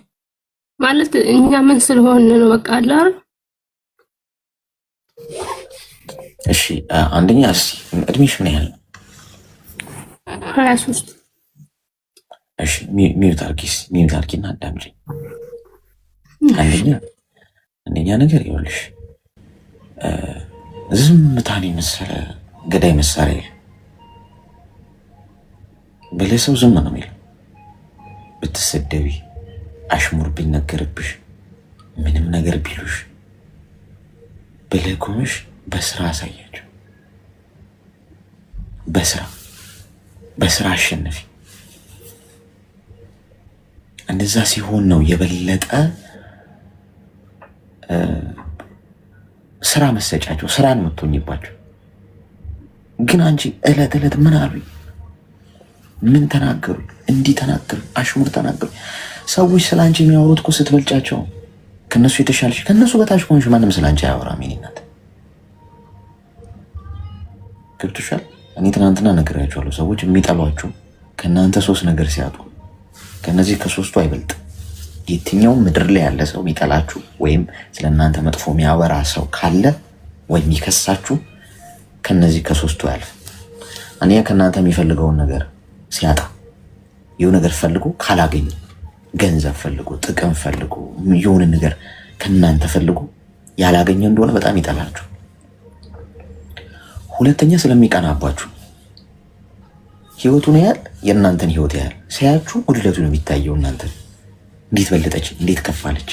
ማለት እኛ ምን ስለሆነ ነው በቃ አለ አይደል? እሺ አንደኛ እድሜሽ ምን ያህል ነው? 23 እሺ ሚዩት አርጊና አዳምጪኝ። አንደኛ ነገር ይኸውልሽ ዝምታን የመሰለ ገዳይ መሳሪያ ብለህ ሰው ዝም ነው የሚለው። ብትሰደቢ፣ አሽሙር ቢነገርብሽ፣ ምንም ነገር ቢሉሽ ብለህ ቆመሽ በስራ አሳያቸው። በስራ አሸነፊ። እንደዛ ሲሆን ነው የበለጠ ስራ መሰጫቸው፣ ስራ ነው የምትሆኝባቸው። ግን አንቺ እለት እለት ምን አሉ፣ ምን ተናገሩ፣ እንዲህ ተናገሩ፣ አሽሙር ተናገሩ። ሰዎች ስለ አንቺ የሚያወሩት እኮ ስትበልጫቸው፣ ከነሱ የተሻለሽ ከነሱ በታች ከሆንሽ ማንም ስለ አንቺ አያወራም። የእኔ እናት ገብቶሻል? እኔ ትናንትና ነግሬያቸዋለሁ። ሰዎች የሚጠሏችሁ ከእናንተ 3 ነገር ሲያጡ፣ ከነዚህ ከ3ቱ አይበልጥ። የትኛውም ምድር ላይ ያለ ሰው የሚጠላችሁ ወይም ስለ እናንተ መጥፎ የሚያወራ ሰው ካለ ወይም የሚከሳችሁ ከነዚህ ከ3ቱ ያልፍ። እኔ ከእናንተ የሚፈልገውን ነገር ሲያጣ፣ የሆነ ነገር ፈልጎ ካላገኝ፣ ገንዘብ ፈልጎ፣ ጥቅም ፈልጎ፣ የሆነ ነገር ከእናንተ ፈልጎ ያላገኘ እንደሆነ በጣም ይጠላችሁ። ሁለተኛ ስለሚቀናባችሁ፣ ህይወቱን ያህል የእናንተን ህይወት ያህል ሲያያችሁ ጉድለቱ ነው የሚታየው። እናንተ እንዴት በለጠች፣ እንዴት ከፋለች፣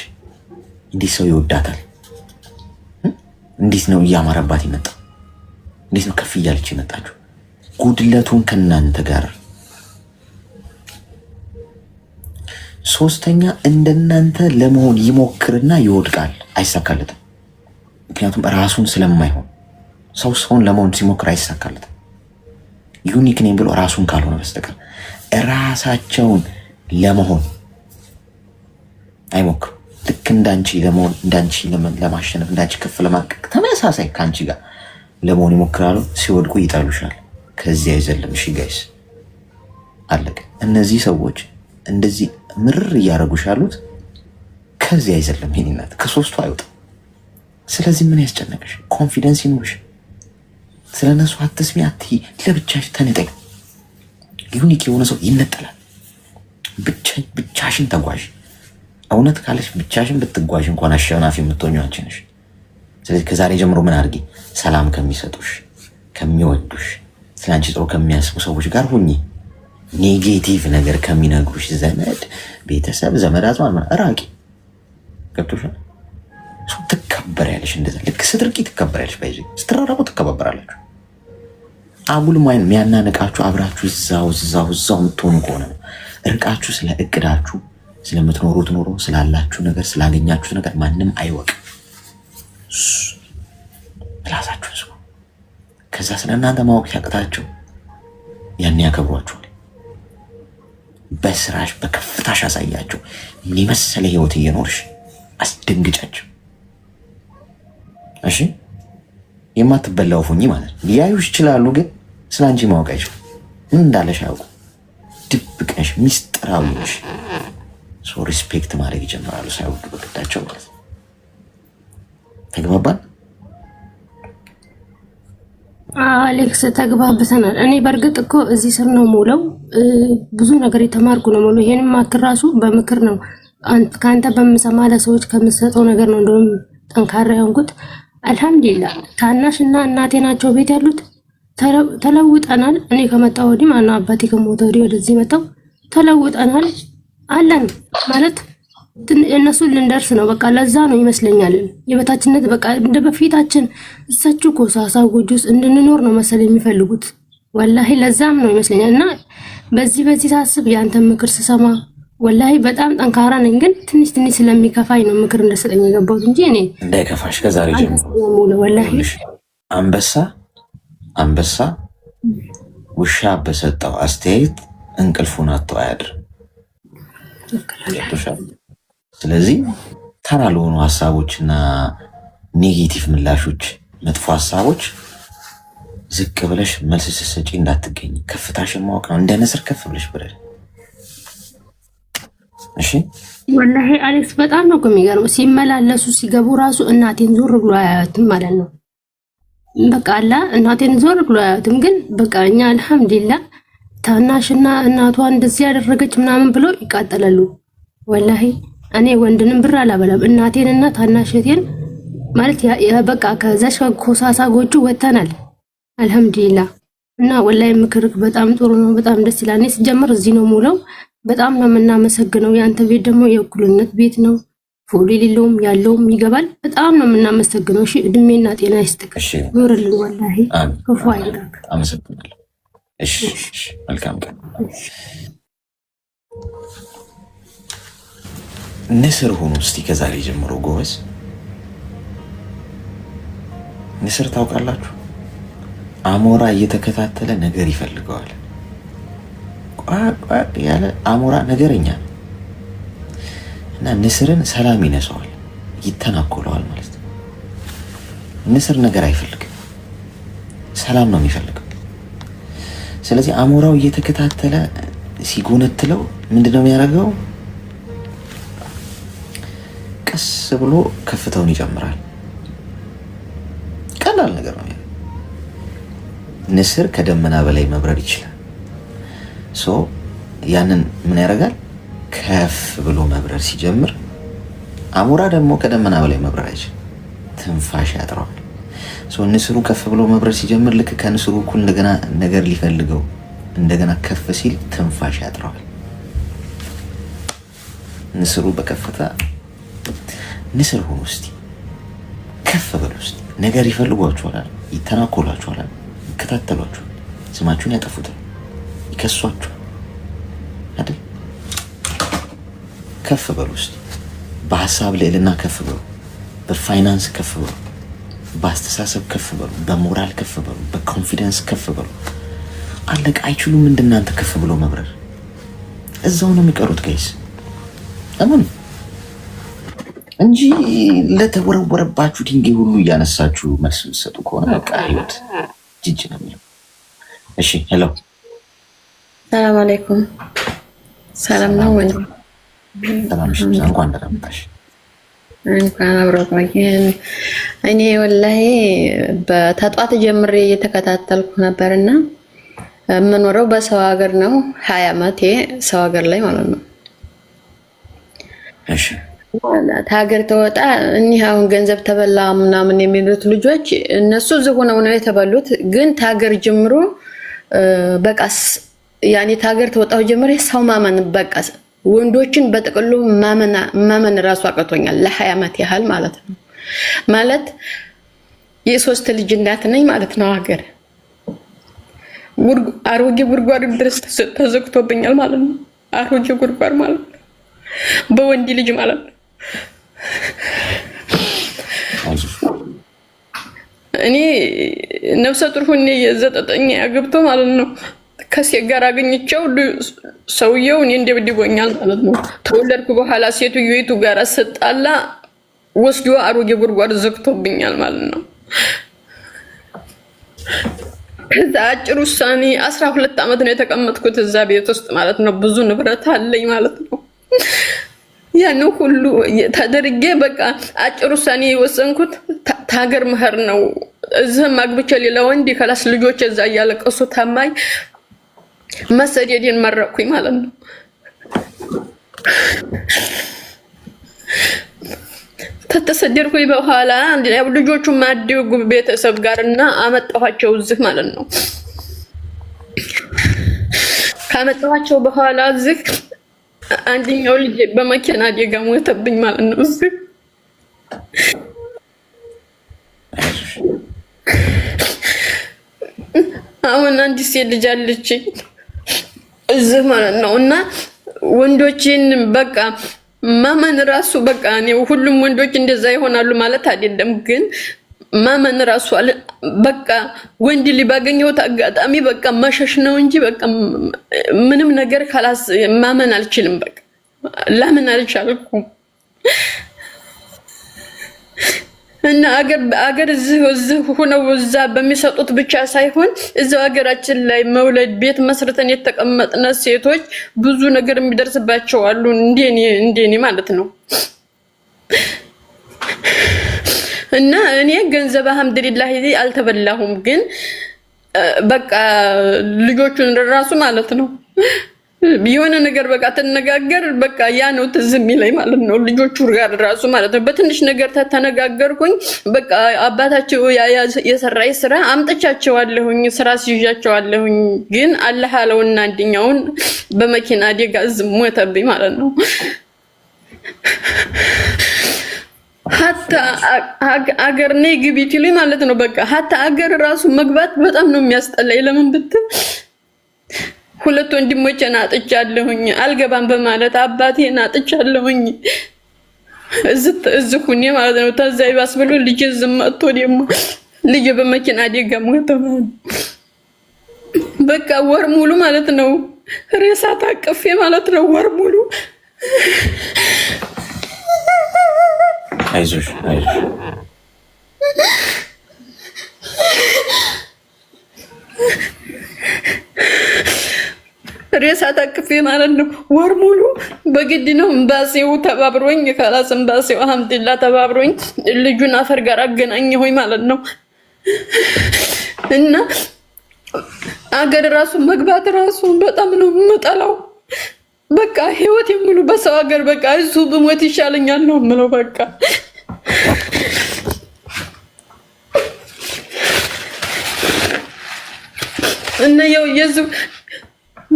እንዴት ሰው ይወዳታል፣ እንዴት ነው እያማረባት ይመጣ፣ እንዴት ነው ከፍ እያለች ይመጣችሁ። ጉድለቱን ከእናንተ ጋር። ሶስተኛ እንደናንተ ለመሆን ይሞክርና ይወድቃል፣ አይሳካለትም። ምክንያቱም ራሱን ስለማይሆን ሰውን ለመሆን ሲሞክር አይሳካለትም። ዩኒክ ነኝ ብሎ ራሱን ካልሆነ በስተቀር ራሳቸውን ለመሆን አይሞክሩ። ልክ እንዳንቺ ለመሆን፣ እንዳንቺ ለማሸነፍ፣ እንዳንቺ ከፍ ለማቀቅ ተመሳሳይ ከአንቺ ጋር ለመሆን ይሞክራሉ። ሲወድቁ ይጠሉሻል። ከዚህ አይዘልም። እሺ ጋይስ አለቀ። እነዚህ ሰዎች እንደዚህ ምርር እያደረጉሽ ያሉት ከዚህ አይዘልም። ይሄንናት ከ3ቱ አይወጣም። ስለዚህ ምን ያስጨነቀሽ? ኮንፊደንስ ይኑርሽ። ስለነሱ አትስሚ፣ አትይ። ለብቻሽ ተነጠቂ። ዩኒክ የሆነ ሰው ይነጠላል። ብቻሽን ተጓዥ። እውነት ካለሽ ብቻሽን ብትጓዥ እንኳን አሸናፊ የምትሆኚው አንቺ ነሽ። ስለዚህ ከዛሬ ጀምሮ ምን አድርጊ? ሰላም ከሚሰጡሽ፣ ከሚወዱሽ፣ ስለ አንቺ ጥሩ ከሚያስቡ ሰዎች ጋር ሁኚ። ኔጌቲቭ ነገር ከሚነግሩሽ ዘመድ፣ ቤተሰብ፣ ዘመድ አዝማድ ራቂ። ገብቶሻል? ትከበሪያለሽ። እንደዛ ልክ ስትርቂ ትከበሪያለሽ። ባይዚ ስትራራቁ ትከባበራላችሁ። አጉል ማይን የሚያናነቃችሁ አብራችሁ እዛው የምትሆኑ ከሆነ ነው። እርቃችሁ ስለ እቅዳችሁ፣ ስለምትኖሩት ኑሮ፣ ስላላችሁ ነገር፣ ስላገኛችሁት ነገር ማንም አይወቅ። ራሳችሁን ስሙ። ከዛ ስለ እናንተ ማወቅ ሲያቅታቸው ያን ያከብሯችኋል። በስራሽ በከፍታሽ አሳያቸው። ምን የመሰለ ህይወት እየኖርሽ አስደንግጫቸው። እሺ የማትበላው ፉኝ ማለት ነው። ሊያዩሽ ይችላሉ፣ ግን ስለ አንቺ ማወቅ አይችሉም። ምን እንዳለሽ አያውቁ። ድብቅ ነሽ፣ ሚስጥራዊ ነሽ። ሶ ሪስፔክት ማድረግ ይጀምራሉ ሳይወዱ በግዳቸው ማለት ነው። ተግባባን? አሌክስ ተግባብተናል። እኔ በእርግጥ እኮ እዚህ ስር ነው ሙለው ብዙ ነገር የተማርኩ ነው ሙሉ። ይሄንም ማክር ራሱ በምክር ነው ከአንተ በምሰማ ለሰዎች ከምሰጠው ነገር ነው እንደውም ጠንካራ የሆንኩት። አልሐምዱሊላህ ታናሽ እና እናቴ ናቸው ቤት ያሉት። ተለውጠናል። እኔ ከመጣሁ ወዲህ ማነው አባቴ ከሞተ ወዲህ ወደዚህ መጣሁ። ተለውጠናል አለን ማለት እነሱን ልንደርስ ነው። በቃ ለዛ ነው ይመስለኛል የበታችነት በቃ እንደ በፊታችን እሳቸው ኮሳሳ ጎጆ ውስጥ እንድንኖር ነው መሰል የሚፈልጉት። ወላሂ ለዛም ነው ይመስለኛል። እና በዚህ ሳስብ የአንተን ምክር ስሰማ ወላሂ በጣም ጠንካራ ነኝ። ግን ትንሽ ስለሚከፋኝ ነው ምክር እንደሰጠኝ የገባሁት እንጂ እኔ እንዳይከፋሽ ከዛሬ ጀምሮ ወላሂ አንበሳ ውሻ በሰጠው አስተያየት እንቅልፉን አጥቶ አያድርም። ስለዚህ ተራ ለሆኑ ሀሳቦችና ኔጌቲቭ ምላሾች፣ መጥፎ ሀሳቦች ዝቅ ብለሽ መልስ ስትሰጪ እንዳትገኝ። ከፍታሽን ማወቅ ነው። እንደ ንስር ከፍ ብለሽ ብረድ። እሺ ወላሂ አሌክስ በጣም ነው የሚገርመው። ሲመላለሱ ሲገቡ ራሱ እናቴን ዞር ብሎ አያዩትም ማለት ነው። በቃ አላ እናቴን ዞር ብሎ አያዩትም። ግን በቃ እኛ አልሐምዱሊላህ ታናሽና እናቷ እንደዚህ ያደረገች ምናምን ብሎ ይቃጠላሉ። ወላሂ እኔ ወንድንም ብር አላበላም። እናቴንና ታናሽቴን ማለት በቃ ከዛሽ ኮሳሳ ጎጆ ወተናል አልሐምዱሊላህ። እና ወላሂ ምክርክ በጣም ጥሩ ነው። በጣም ደስ ይላል። እኔ ስጀምር እዚህ ነው ሙለው። በጣም ነው የምናመሰግነው። ያንተ ቤት ደግሞ የእኩልነት ቤት ነው። ፎሎ የሌለውም ያለውም ይገባል። በጣም ነው የምናመሰግነው። እሺ እድሜና ጤና ይስጥክ፣ ኖርልን። ወላሂ ክፉ አይንካክ። አመሰግናለሁ። እሺ መልካም ቀን። ንስር ሆኖ እስቲ ከዛሬ ጀምሮ ጎበዝ ንስር ታውቃላችሁ? አሞራ እየተከታተለ ነገር ይፈልገዋል። ቋቋ ያለ አሞራ ነገረኛ እና ንስርን ሰላም ይነሳዋል፣ ይተናኮለዋል ማለት ነው። ንስር ነገር አይፈልግም፣ ሰላም ነው የሚፈልገው። ስለዚህ አሞራው እየተከታተለ ሲጎነትለው ምንድነው የሚያደርገው? ቀስ ብሎ ከፍታውን ይጨምራል። ቀላል ነገር ነው። ንስር ከደመና በላይ መብረር ይችላል። ያንን ምን ያደርጋል? ከፍ ብሎ መብረር ሲጀምር፣ አሞራ ደግሞ ከደመና በላይ መብረር አይችልም፣ ትንፋሽ ያጥረዋል። ንስሩ ከፍ ብሎ መብረር ሲጀምር ልክ ከንስሩ እኩል እንደገና ነገር ሊፈልገው እንደገና ከፍ ሲል ትንፋሽ ያጥረዋል። ንስሩ በከፍታ ንስር ሆኖ እስቲ ከፍ በሉ እስቲ። ነገር ይፈልጓችኋል፣ ይተናኮሏችኋል፣ ይከታተሏችኋል፣ ስማችሁን ያጠፉታል፣ ይከሷችኋል አይደል? ከፍ በሉ እስቲ። በሀሳብ ልዕልና ከፍ በሉ፣ በፋይናንስ ከፍ በሉ፣ በአስተሳሰብ ከፍ በሉ፣ በሞራል ከፍ በሉ፣ በኮንፊደንስ ከፍ በሉ። አለቃ አይችሉም እንደናንተ ከፍ ብሎ መብረር። እዛው ነው የሚቀሩት ጋይስ። አሁን እንጂ ለተወረወረባችሁ ድንጋይ ሁሉ እያነሳችሁ መልስ የምትሰጡ ከሆነ በቃ ህይወት ጅጅ ነው የሚለው። እሺ ሄሎ፣ ሰላም አለይኩም። ሰላም ነው ወይ? ሰላም። እሺ እንኳን ደህና መጣሽ። እንኳን አብሮ ቆየን። እኔ ወላሂ በተጧት ጀምሬ እየተከታተልኩ ነበርና የምኖረው በሰው ሀገር ነው። 20 ዓመቴ ሰው ሀገር ላይ ማለት ነው። እሺ ሀገር ተወጣ እኒህ አሁን ገንዘብ ተበላ ምናምን የሚሉት ልጆች እነሱ እዚህ ሆነው ነው የተበሉት። ግን ታገር ጀምሮ በቃስ ያኔ ታገር ተወጣው ጀምሮ ሰው ማመን በቃ ወንዶችን በጥቅሉ ማመን ራሱ አቅቶኛል። ለ20 ዓመት ያህል ማለት ነው። ማለት የ3 ልጅ እናት ነኝ ማለት ነው። ሀገር አሮጌ ጉድጓድ ድረስ ተዘግቶብኛል ማለት ነው። አሮጌ ጉድጓድ ማለት ነው። በወንድ ልጅ ማለት ነው። እኔ ነፍሰ ጡር ሆኜ የዘጠጠኝ አግብቶ ማለት ነው ከሴት ጋር አገኘቸው። ሰውየው እኔ እንደብድቦኛል ማለት ነው። ተወለድኩ በኋላ ሴትዮይቱ ጋር ስጣላ ወስዶ አሮጌ ጉድጓድ ዘግቶብኛል ማለት ነው። ከዛ አጭር ውሳኔ 12 ዓመት ነው የተቀመጥኩት እዛ ቤት ውስጥ ማለት ነው። ብዙ ንብረት አለኝ ማለት ነው። ያን ሁሉ ተደርጌ በቃ አጭር ውሳኔ የወሰንኩት ታገር መህር ነው። እዚህም አግብቼ ሌላ ወንድ ከላስ ልጆች እዛ እያለቀሱ ታማኝ መሰደዴን መረቅኩኝ ማለት ነው። ተተሰደድኩኝ በኋላ ልጆቹ ማደጉ ቤተሰብ ጋርና አመጣኋቸው እዚህ ማለት ነው። ካመጣኋቸው በኋላ እዚህ አንደኛው ልጅ በመኪና አደጋ ሞተብኝ ማለት ነው። እዚህ አሁን አንዲት ሴት ልጅ አለችኝ እዚህ ማለት ነው። እና ወንዶችን በቃ ማመን ራሱ በቃ ነው። ሁሉም ወንዶች እንደዛ ይሆናሉ ማለት አይደለም፣ ግን ማመን ራሱ በቃ ወንድ ሊባገኘው አጋጣሚ በቃ መሸሽ ነው እንጂ በቃ ምንም ነገር ካላስ ማመን አልችልም። በቃ ለምን አልቻልኩም። እና አገር እዚህ ሆነው እዛ በሚሰጡት ብቻ ሳይሆን እዛው ሀገራችን ላይ መውለድ ቤት መስርተን የተቀመጥነ ሴቶች ብዙ ነገር የሚደርስባቸው አሉ። እንደኔ ማለት ነው። እና እኔ ገንዘብ አልሐምዱሊላህ አልተበላሁም፣ ግን በቃ ልጆቹን ራሱ ማለት ነው የሆነ ነገር በቃ ተነጋገር በቃ ያ ነው ትዝ የሚለኝ ማለት ነው። ልጆቹ ጋር ራሱ ማለት ነው በትንሽ ነገር ተነጋገርኩኝ። በቃ አባታቸው የሰራይ ስራ አምጥቻቸዋለሁኝ፣ ስራ ሲያዣቸዋለሁኝ። ግን አላህ አለውና አንደኛውን በመኪና አደጋ ሞተብኝ ማለት ነው። ሀታ አገር ነይ ግቢ ትሉኝ ማለት ነው። በቃ ሀታ አገር ራሱ መግባት በጣም ነው የሚያስጠላኝ። ለምን ብትል 2 ወንድሞቼን አጥቻለሁኝ አልገባም በማለት አባቴን አጥቻለሁኝ። እዚህ ሁኔ ማለት ነው። ተዛ ይባስ ብሎ ልጅ ዝም መጥቶ ደግሞ ልጅ በመኪና አደጋ ሞተ ማለት በቃ ወር ሙሉ ማለት ነው ሬሳ ታቅፌ ማለት ነው ወር ሙሉ። አይዞሽ አይዞሽ ሬሳ ታቅፌ ማለት ነው ወር ሙሉ በግድ ነው። እምባሴው ተባብሮኝ ካላስ እምባሴው አልሐምዱሊላህ ተባብሮኝ ልጁን አፈር ጋር አገናኘሁኝ ማለት ነው። እና አገር ራሱ መግባት ራሱ በጣም ነው የምጠላው። በቃ ህይወት ሙሉ በሰው ሀገር በቃ እሱ ብሞት ይሻለኛል ነው የምለው በቃ። እና ያው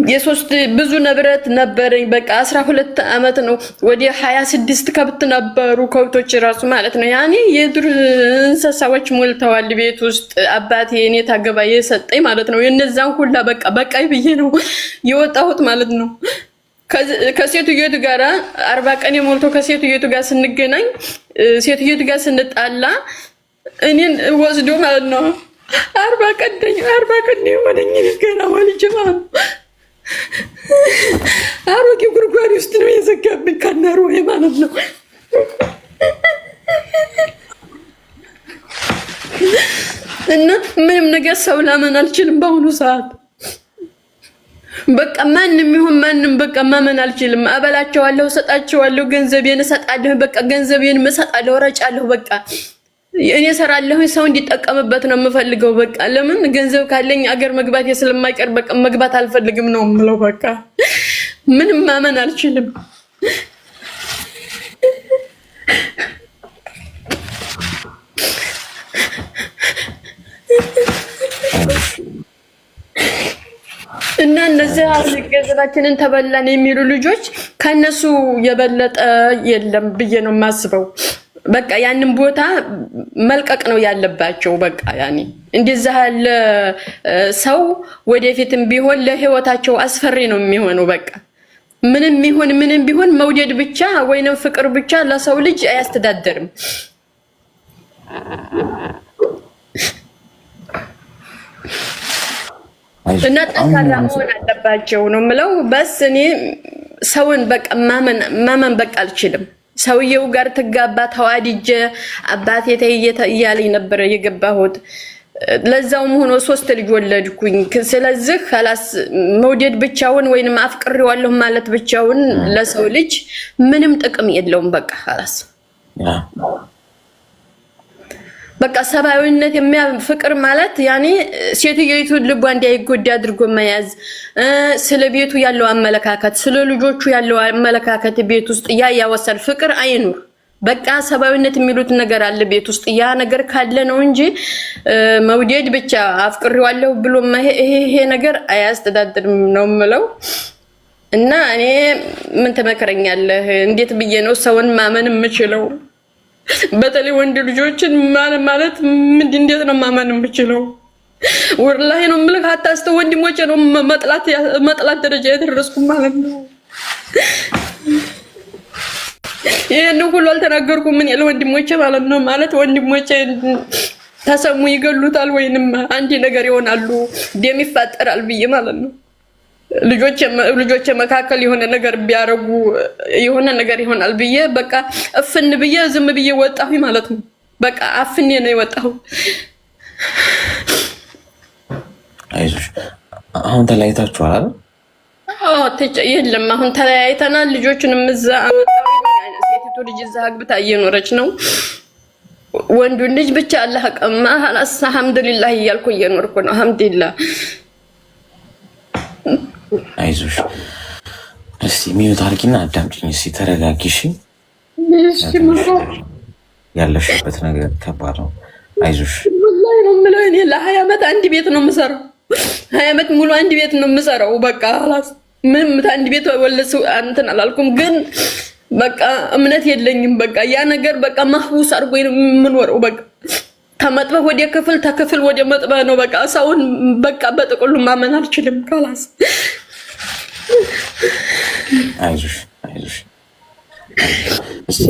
የሶስት ብዙ ንብረት ነበረኝ በቃ 12 አመት ነው ወደ 26 ከብት ነበሩ ከብቶች ራሱ ማለት ነው። ያኔ የዱር እንስሳዎች ሞልተዋል ቤት ውስጥ አባቴ እኔ ታገባ የሰጠኝ ማለት ነው። የነዛን ሁላ በቃ በቃይ ብዬ ነው የወጣሁት ማለት ነው። ከሴትየቱ ጋራ 40 ቀን የሞልቶ ከሴትየቱ ጋር ስንገናኝ ሴትየቱ ጋር ስንጣላ እኔን ወስዶ ማለት ነው 40 ቀን የሆነኝ ገና ወልጅ ማለት ነው አሮጌ ጉድጓድ ውስጥ ነው የዘጋብኝ ከናሩ ማለት ነው። እና ምንም ነገር ሰው ላመን አልችልም በአሁኑ ሰዓት በቃ ማንም ይሁን ማንም በቃ ማመን አልችልም። አበላቸዋለሁ፣ ሰጣቸዋለሁ፣ ገንዘቤን እሰጣለሁ፣ በቃ ገንዘቤን እሰጣለሁ፣ እረጫለሁ። በቃ እኔ እሰራለሁ ሰው እንዲጠቀምበት ነው የምፈልገው። በቃ ለምን ገንዘብ ካለኝ አገር መግባት ስለማይቀር በቃ መግባት አልፈልግም ነው የምለው። በቃ ምንም ማመን አልችልም። እና እነዚህ ገንዘባችንን ተበላን የሚሉ ልጆች ከነሱ የበለጠ የለም ብዬ ነው የማስበው። በቃ ያንን ቦታ መልቀቅ ነው ያለባቸው። በቃ ያኔ እንደዛ ያለ ሰው ወደፊትም ቢሆን ለህይወታቸው አስፈሪ ነው የሚሆነው። በቃ ምንም ቢሆን መውደድ ብቻ ወይንም ፍቅር ብቻ ለሰው ልጅ አያስተዳድርም። እና ጠንካራ መሆን አለባቸው ነው የምለው። በስ እኔ ሰውን በቃ ማመን በቃ አልችልም። ሰውየው ጋር ተጋባ ተዋድጄ አባቴ ተይየተ እያለኝ ነበር የገባሁት። ለዛውም ሆኖ 3 ልጅ ወለድኩኝ። ስለዚህ خلاص መውደድ ብቻውን ወይንም አፍቅሬዋለሁ ማለት ብቻውን ለሰው ልጅ ምንም ጥቅም የለውም። በቃ خلاص በቃ ሰባዊነት ፍቅር ማለት ያኔ ሴትየይቱ ልቧ እንዳይጎዳ አድርጎ መያዝ፣ ስለ ቤቱ ያለው አመለካከት፣ ስለ ልጆቹ ያለው አመለካከት ቤት ውስጥ ያወሰል ፍቅር አይኑር። በቃ ሰባዊነት የሚሉት ነገር አለ ቤት ውስጥ ያ ነገር ካለ ነው እንጂ መውደድ ብቻ አፍቅሬዋለሁ ብሎ ይሄ ነገር አያስተዳድርም ነው የምለው። እና እኔ ምን ተመከረኛለህ? እንዴት ብዬ ነው ሰውን ማመን የምችለው? በተለይ ወንድ ልጆችን ማለት እንዴት ነው ማመን የምችለው? ወላሂ ነው የምልህ አታስተው ወንድሞቼ ነው መጥላት ደረጃ የደረስኩ ማለት ነው። ይሄን ሁሉ አልተናገርኩም ምን ያለ ወንድሞቼ ማለት ነው። ማለት ወንድሞቼ ተሰሙ ይገሉታል ወይንም አንድ ነገር ይሆናሉ ደም ይፋጠራል ብዬ ማለት ነው። ልጆቼ መካከል የሆነ ነገር ቢያረጉ የሆነ ነገር ይሆናል ብዬ በቃ እፍን ብዬ ዝም ብዬ ወጣሁ ማለት ነው። በቃ አፍኔ ነው የወጣሁ። አይዞሽ አሁን ተለያይታችኋል አይደል? አዎ የለም አሁን ተለያይተናል። ልጆቹንም እዛ አመጣው ሴቲቱ ልጅ እዛ አግብታ እየኖረች ነው። ወንዱን ልጅ ብቻ አላህ ቀማ አልሐምዱሊላህ እያልኩ እየኖርኩ ነው። አልሐምዱሊላህ አይዞሽ እስቲ ሚዩት አድርጊና አዳምጪኝ እስቲ ተረጋጊ እሺ። ያለሽበት ነገር ከባድ ነው። አይዞሽ ወላሂ ነው የምለው። እኔ ለ20 ዓመት አንድ ቤት ነው የምሰራው። 20 ዓመት ሙሉ አንድ ቤት ነው የምሰራው። በቃ خلاص ምንም አንድ ቤት ወለሱ እንትን አላልኩም፣ ግን በቃ እምነት የለኝም። በቃ ያ ነገር በቃ ማህቡስ አድርጎኝ ነው የምኖረው። በቃ ከመጥበህ ወደ ክፍል ተክፍል ወደ መጥበህ ነው። በቃ ሰውን በቃ በጥቅሉ ማመን አልችልም። خلاص አይዞሽ እስቲ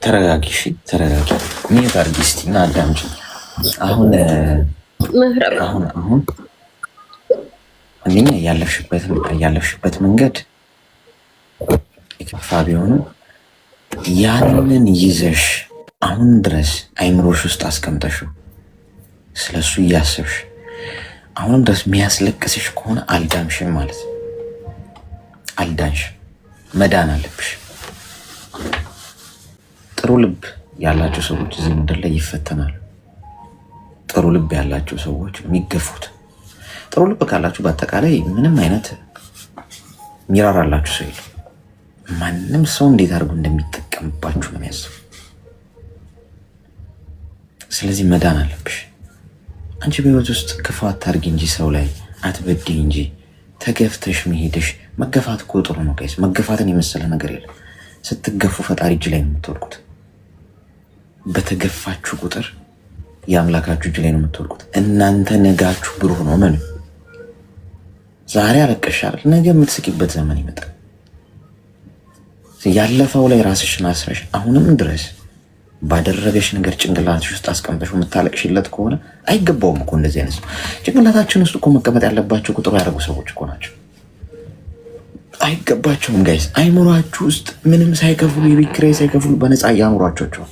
ተረጋጊ እሺ ተረጋጊ። ሚዩት አድርጊ እስቲ እና አዳምጪኝ አሁን ምህረብ አሁን አንደኛ ያለፍሽበት መንገድ የከፋ ቢሆንም ያንን ይዘሽ አሁን ድረስ አይምሮሽ ውስጥ አስቀምጠሽው ስለሱ እያሰብሽ አሁንም ድረስ የሚያስለቅስሽ ከሆነ አልዳንሽም ማለት ነው። አልዳንሽ፣ መዳን አለብሽ። ጥሩ ልብ ያላቸው ሰዎች እዚህ ምድር ላይ ይፈተናሉ። ጥሩ ልብ ያላቸው ሰዎች የሚገፉት። ጥሩ ልብ ካላችሁ በአጠቃላይ ምንም አይነት ሚራራላችሁ ሰው የለም። ማንም ሰው እንዴት አድርጎ እንደሚጠቀምባችሁ ነው የሚያስቡ። ስለዚህ መዳን አለብሽ። አንቺ በህይወት ውስጥ ክፉ አታርጊ እንጂ ሰው ላይ አትበድይ እንጂ ተገፍተሽ መሄድሽ። መገፋት እኮ ጥሩ ነው ጋይስ። መገፋትን የመሰለ ነገር የለም። ስትገፉ ፈጣሪ እጅ ላይ ነው የምትወድቁት። በተገፋችሁ ቁጥር የአምላካችሁ እጅ ላይ ነው የምትወድቁት። እናንተ ነጋችሁ ብሩህ ነው። ምን ዛሬ አለቀሻል፣ ነገ የምትስቂበት ዘመን ይመጣል። ያለፈው ላይ ራስሽን አስረሽ አሁንም ድረስ ባደረገሽ ነገር ጭንቅላትሽ ውስጥ አስቀምጠሽ የምታለቅሽለት ከሆነ አይገባውም እኮ እንደዚህ አይነት ሰው። ጭንቅላታችን ውስጥ እኮ መቀመጥ ያለባቸው ቁጥሩ ያደረጉ ሰዎች እኮ ናቸው። አይገባቸውም ጋይስ። አይምሯችሁ ውስጥ ምንም ሳይከፍሉ የቤት ኪራይ ሳይከፍሉ በነፃ እያኖሯቸው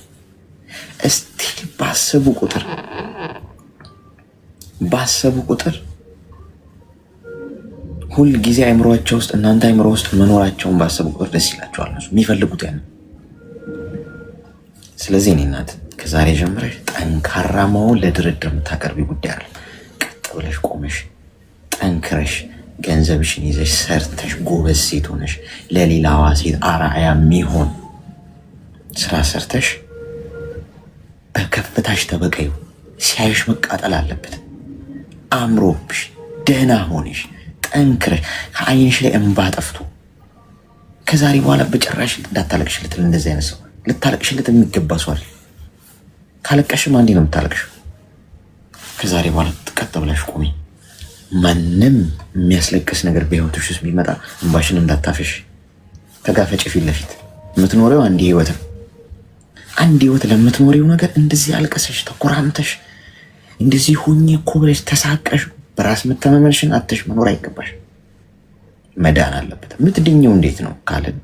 እስቲል ባሰቡ ቁጥር ሁል ጊዜ አይምሯቸው ውስጥ እናንተ አይምሮ ውስጥ መኖራቸውን ባሰቡ ቁጥር ደስ ይላቸዋል። እነሱ የሚፈልጉት ያን። ስለዚህ እኔ እናት ከዛሬ ጀምረሽ ጠንካራ መሆን ለድርድር የምታቀርቢ ጉዳይ አለ። ቀጥ ብለሽ ቆመሽ ጠንክረሽ ገንዘብሽን ይዘሽ ሰርተሽ ጎበዝ ሴት ሆነሽ ለሌላዋ ሴት አርአያ የሚሆን ስራ ሰርተሽ በከፍታሽ ተበቀዩ። ሲያይሽ መቃጠል አለበት። አምሮብሽ ደህና ሆነሽ ጠንክረሽ ከአይንሽ ላይ እንባ ጠፍቶ ከዛሬ በኋላ በጭራሽ እንዳታለቅሽለት። እንደዚህ አይነት ሰው ልታለቅሽለት የሚገባ ሰው አይደል። ካለቀሽም አንዴ ነው የምታለቅሽው። ከዛሬ በኋላ ቀጥ ብለሽ ቆሚ። ማንም የሚያስለቅስ ነገር በህይወትሽ ውስጥ ቢመጣ እንባሽን እንዳታፈሽ። ተጋፈጭ። ፊት ለፊት የምትኖሪው አንድ ህይወት ነው። አንድ ህይወት ለምትኖሪው ነገር እንደዚህ አልቀሰሽ ተኮራምተሽ እንደዚህ ሁኚ እኮ ብለሽ ተሳቀሽ በራስ መተማመንሽን አትሽ መኖር አይገባሽ። መዳን አለበት። የምትድኘው እንዴት ነው ካልን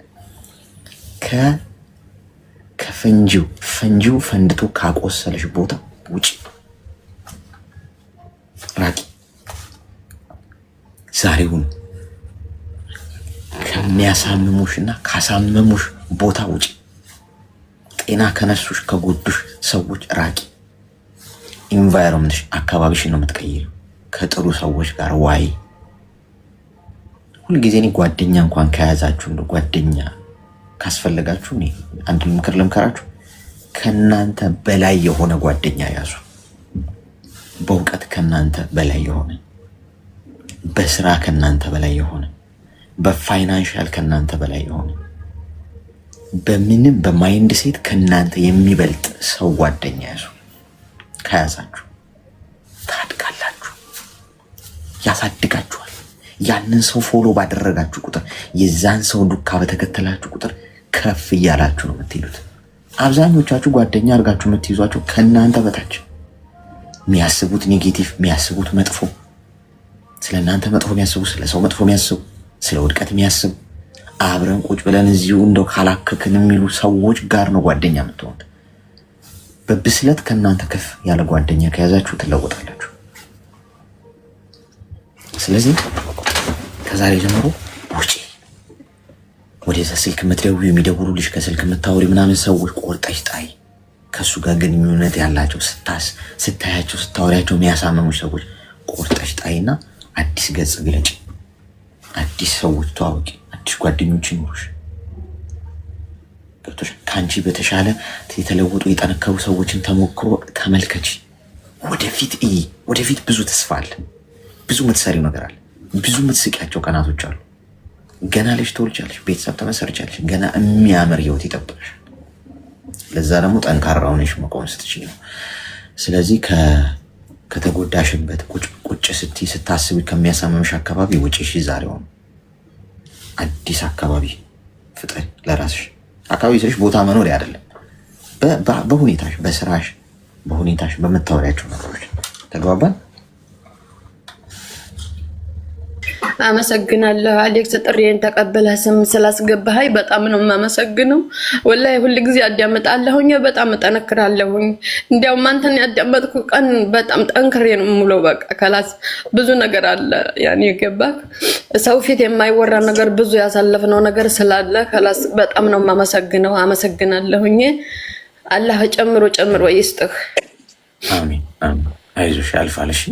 ፈንጂው ፈንድቶ ካቆሰለሽ ቦታ ውጪ፣ ራቂ። ዛሬውን ከሚያሳምሙሽና ካሳመሙሽ ቦታ ውጪ። ጤና ከነሱሽ ከጎዱሽ ሰዎች ራቂ። ኢንቫይሮንመንትሽ አካባቢሽን ነው የምትቀይሪው። ከጥሩ ሰዎች ጋር ዋይ። ሁልጊዜ እኔ ጓደኛ እንኳን ከያዛችሁ እንደ ጓደኛ ካስፈለጋችሁ እኔ አንድ ምክር ልምከራችሁ። ከናንተ በላይ የሆነ ጓደኛ ያዙ። በእውቀት ከናንተ በላይ የሆነ፣ በስራ ከናንተ በላይ የሆነ፣ በፋይናንሻል ከናንተ በላይ የሆነ፣ በምንም በማይንድ ሴት ከናንተ የሚበልጥ ሰው ጓደኛ ያዙ። ከያዛችሁ ታድጋላችሁ፣ ያሳድጋችኋል። ያንን ሰው ፎሎ ባደረጋችሁ ቁጥር፣ የዛን ሰው ዱካ በተከተላችሁ ቁጥር ከፍ እያላችሁ ነው የምትሄዱት። አብዛኞቻችሁ ጓደኛ አድርጋችሁ የምትይዟቸው ከእናንተ በታች የሚያስቡት ኔጌቲቭ፣ የሚያስቡት መጥፎ፣ ስለ እናንተ መጥፎ የሚያስቡ፣ ስለ ሰው መጥፎ የሚያስቡ፣ ስለ ውድቀት የሚያስቡ፣ አብረን ቁጭ ብለን እዚሁ እንደው ካላከክን የሚሉ ሰዎች ጋር ነው ጓደኛ የምትሆኑት። በብስለት ከእናንተ ከፍ ያለ ጓደኛ ከያዛችሁ ትለወጣላችሁ። ስለዚህ ከዛሬ ጀምሮ ውጪ። ወደዛ ስልክ የምትደውዩ የሚደውሉልሽ ከስልክ የምታወሪ ምናምን ሰዎች ቆርጠሽ ጣይ። ከእሱ ጋር ግንኙነት ያላቸው ስታያቸው ስታወሪያቸው የሚያሳምሙሽ ሰዎች ቆርጠሽ ጣይና አዲስ ገጽ ግለጭ። አዲስ ሰዎች ተዋወቂ። አዲስ ጓደኞች ይኖሩሽ። ገብቶሽ ከአንቺ በተሻለ የተለወጡ የጠነከሩ ሰዎችን ተሞክሮ ተመልከች። ወደፊት እይ። ወደፊት ብዙ ተስፋ አለ። ብዙ የምትሰሪው ነገር አለ። ብዙ የምትስቂያቸው ቀናቶች አሉ። ገና ልጅ ትወልጃለሽ፣ ቤተሰብ ተመሰርቻለሽ። ገና የሚያምር ህይወት ይጠብቅሽ። ለዛ ደግሞ ጠንካራ ሆነሽ መቆም ስትችይ ነው። ስለዚህ ከተጎዳሽበት ቁጭ ስትይ ስታስቢ ከሚያሳምምሽ አካባቢ ውጪ። እሺ ዛሬውን አዲስ አካባቢ ፍጠሪ ለራስሽ። አካባቢ ስልሽ ቦታ መኖር አይደለም፣ በሁኔታሽ፣ በስራሽ፣ በሁኔታሽ በመታወሪያቸው ነገሮች ተግባባን። አመሰግናለሁ አሌክስ፣ ጥሪዬን ተቀበለህ ስም ስላስገባኸኝ በጣም ነው የማመሰግነው። ወላሂ ሁሉ ጊዜ አዳምጣለሁኝ፣ በጣም እጠነክራለሁኝ። እንዲያውም አንተን ያዳመጥኩ ቀን በጣም ጠንክሬ ነው የምውለው። በቃ ከላስ ብዙ ነገር አለ ያኔ የገባክ ሰው ፊት የማይወራ ነገር ብዙ ያሳለፍነው ነገር ስላለ ከላስ በጣም ነው የማመሰግነው። አመሰግናለሁኝ። አላህ ጨምሮ ይስጥህ። አሜን አሜን። አይዞሽ ያልፋል። እሺ